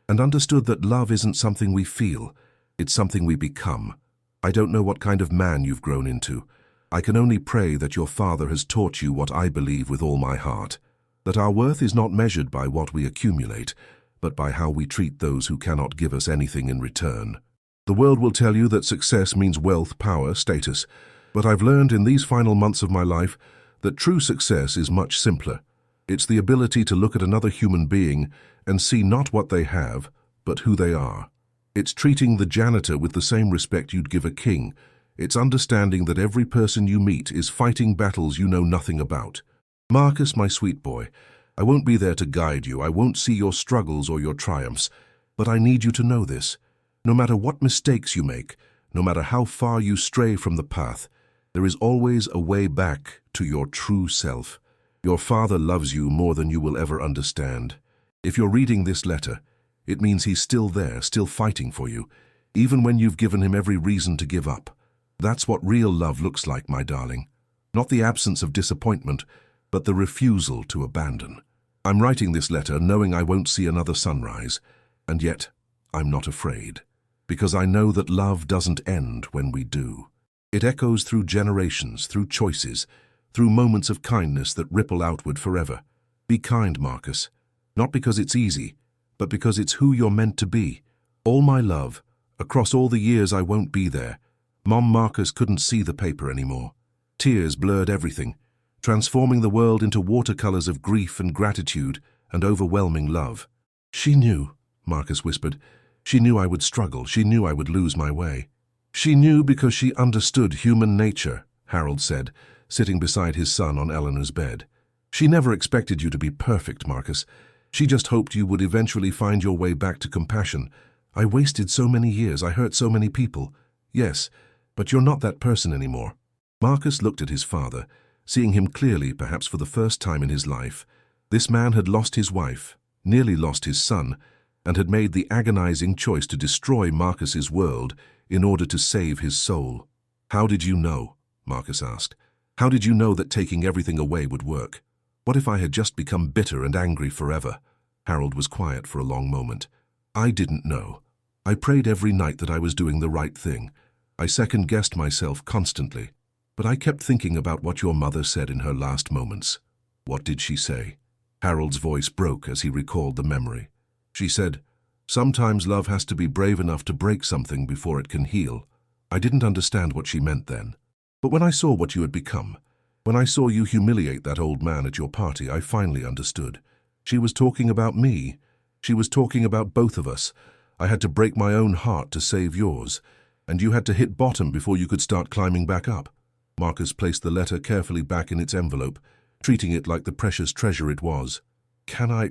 and understood that love isn't something we feel, it's something we become. I don't know what kind of man you've grown into. I can only pray that your father has taught you what I believe with all my heart, that our worth is not measured by what we accumulate, but by how we treat those who cannot give us anything in return. The world will tell you that success means wealth, power, status, but I've learned in these final months of my life that true success is much simpler. It's the ability to look at another human being and see not what they have, but who they are. It's treating the janitor with the same respect you'd give a king. It's understanding that every person you meet is fighting battles you know nothing about. Marcus, my sweet boy, I won't be there to guide you, I won't see your struggles or your triumphs, but I need you to know this. No matter what mistakes you make, no matter how far you stray from the path, there is always a way back to your true self. Your father loves you more than you will ever understand. If you're reading this letter, it means he's still there, still fighting for you, even when you've given him every reason to give up. That's what real love looks like, my darling. Not the absence of disappointment, but the refusal to abandon. I'm writing this letter knowing I won't see another sunrise, and yet I'm not afraid, because I know that love doesn't end when we do. It echoes through generations, through choices, through moments of kindness that ripple outward forever. Be kind, Marcus. Not because it's easy, but because it's who you're meant to be. All my love. Across all the years I won't be there. Mom. Marcus couldn't see the paper anymore. Tears blurred everything, transforming the world into watercolors of grief and gratitude and overwhelming love. She knew, Marcus whispered. She knew I would struggle. She knew I would lose my way. She knew because she understood human nature, Harold said, sitting beside his son on Eleanor's bed. She never expected you to be perfect, Marcus. She just hoped you would eventually find your way back to compassion. I wasted so many years. I hurt so many people. Yes, but you're not that person anymore. Marcus looked at his father, seeing him clearly, perhaps for the first time in his life. This man had lost his wife, nearly lost his son, and had made the agonizing choice to destroy Marcus's world in order to save his soul. How did you know? Marcus asked. How did you know that taking everything away would work? What if I had just become bitter and angry forever? Harold was quiet for a long moment. I didn't know. I prayed every night that I was doing the right thing. I second-guessed myself constantly. But I kept thinking about what your mother said in her last moments. What did she say? Harold's voice broke as he recalled the memory. She said, "Sometimes love has to be brave enough to break something before it can heal." I didn't understand what she meant then. But when I saw what you had become, when I saw you humiliate that old man at your party, I finally understood. She was talking about me. She was talking about both of us. I had to break my own heart to save yours, and you had to hit bottom before you could start climbing back up. Marcus placed the letter carefully back in its envelope, treating it like the precious treasure it was. Can I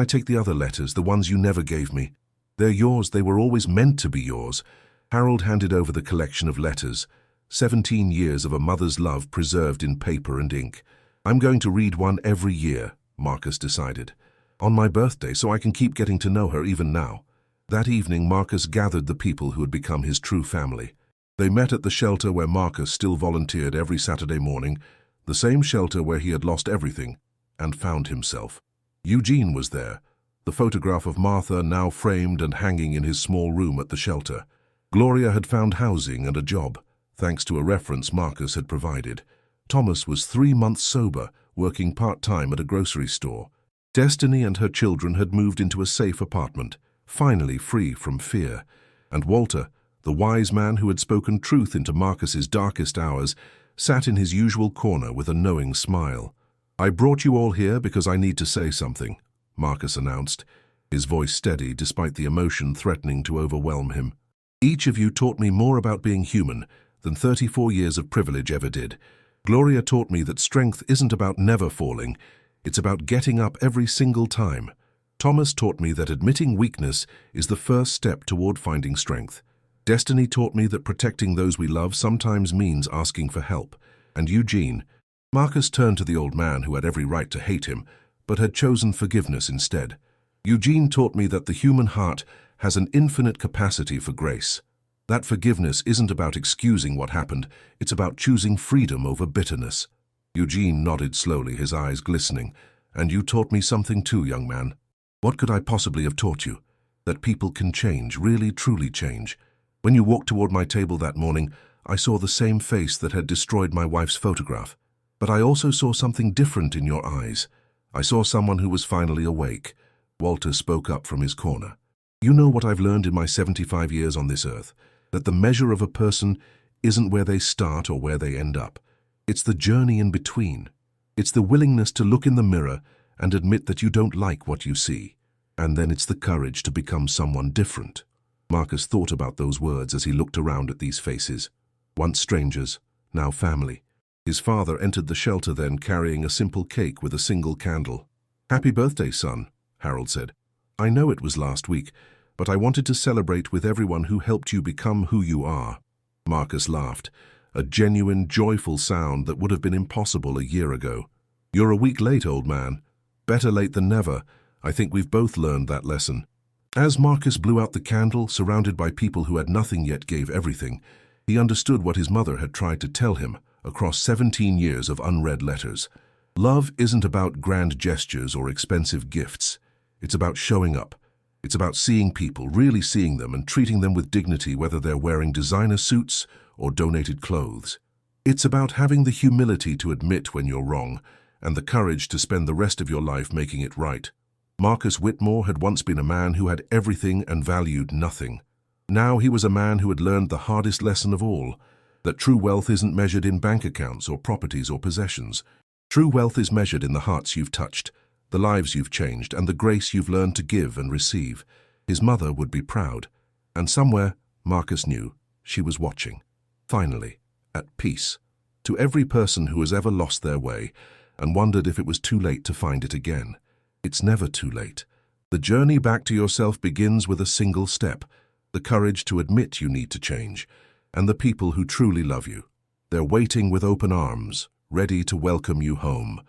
take the other letters, the ones you never gave me? They're yours. They were always meant to be yours. Harold handed over the collection of letters, 17 years of a mother's love preserved in paper and ink. I'm going to read one every year, Marcus decided. On my birthday, so I can keep getting to know her even now. That evening, Marcus gathered the people who had become his true family. They met at the shelter where Marcus still volunteered every Saturday morning, the same shelter where he had lost everything and found himself. Eugene was there, the photograph of Martha now framed and hanging in his small room at the shelter. Gloria had found housing and a job, thanks to a reference Marcus had provided. Thomas was 3 months sober, working part-time at a grocery store. Destiny and her children had moved into a safe apartment, finally free from fear. And Walter, the wise man who had spoken truth into Marcus's darkest hours, sat in his usual corner with a knowing smile. I brought you all here because I need to say something, Marcus announced, his voice steady despite the emotion threatening to overwhelm him. Each of you taught me more about being human than 34 years of privilege ever did. Gloria taught me that strength isn't about never falling, it's about getting up every single time. Thomas taught me that admitting weakness is the first step toward finding strength. Destiny taught me that protecting those we love sometimes means asking for help. And Eugene, Marcus turned to the old man who had every right to hate him, but had chosen forgiveness instead. Eugene taught me that the human heart has an infinite capacity for grace. That forgiveness isn't about excusing what happened, it's about choosing freedom over bitterness. Eugene nodded slowly, his eyes glistening. And you taught me something too, young man. What could I possibly have taught you? That people can change, really, truly change. When you walked toward my table that morning, I saw the same face that had destroyed my wife's photograph. But I also saw something different in your eyes. I saw someone who was finally awake. Walter spoke up from his corner. You know what I've learned in my 75 years on this earth? That the measure of a person isn't where they start or where they end up. It's the journey in between. It's the willingness to look in the mirror and admit that you don't like what you see. And then it's the courage to become someone different. Marcus thought about those words as he looked around at these faces. Once strangers, now family. His father entered the shelter then, carrying a simple cake with a single candle. "Happy birthday, son," Harold said. "I know it was last week, but I wanted to celebrate with everyone who helped you become who you are." Marcus laughed, a genuine, joyful sound that would have been impossible a year ago. "You're a week late, old man. Better late than never. I think we've both learned that lesson." As Marcus blew out the candle, surrounded by people who had nothing yet gave everything, he understood what his mother had tried to tell him across 17 years of unread letters. Love isn't about grand gestures or expensive gifts. It's about showing up. It's about seeing people, really seeing them, and treating them with dignity, whether they're wearing designer suits or donated clothes. It's about having the humility to admit when you're wrong and the courage to spend the rest of your life making it right. Marcus Whitmore had once been a man who had everything and valued nothing. Now he was a man who had learned the hardest lesson of all, that true wealth isn't measured in bank accounts or properties or possessions. True wealth is measured in the hearts you've touched, the lives you've changed, and the grace you've learned to give and receive. His mother would be proud, and somewhere, Marcus knew, she was watching. Finally, at peace. To every person who has ever lost their way and wondered if it was too late to find it again, it's never too late. The journey back to yourself begins with a single step, the courage to admit you need to change, and the people who truly love you. They're waiting with open arms, ready to welcome you home.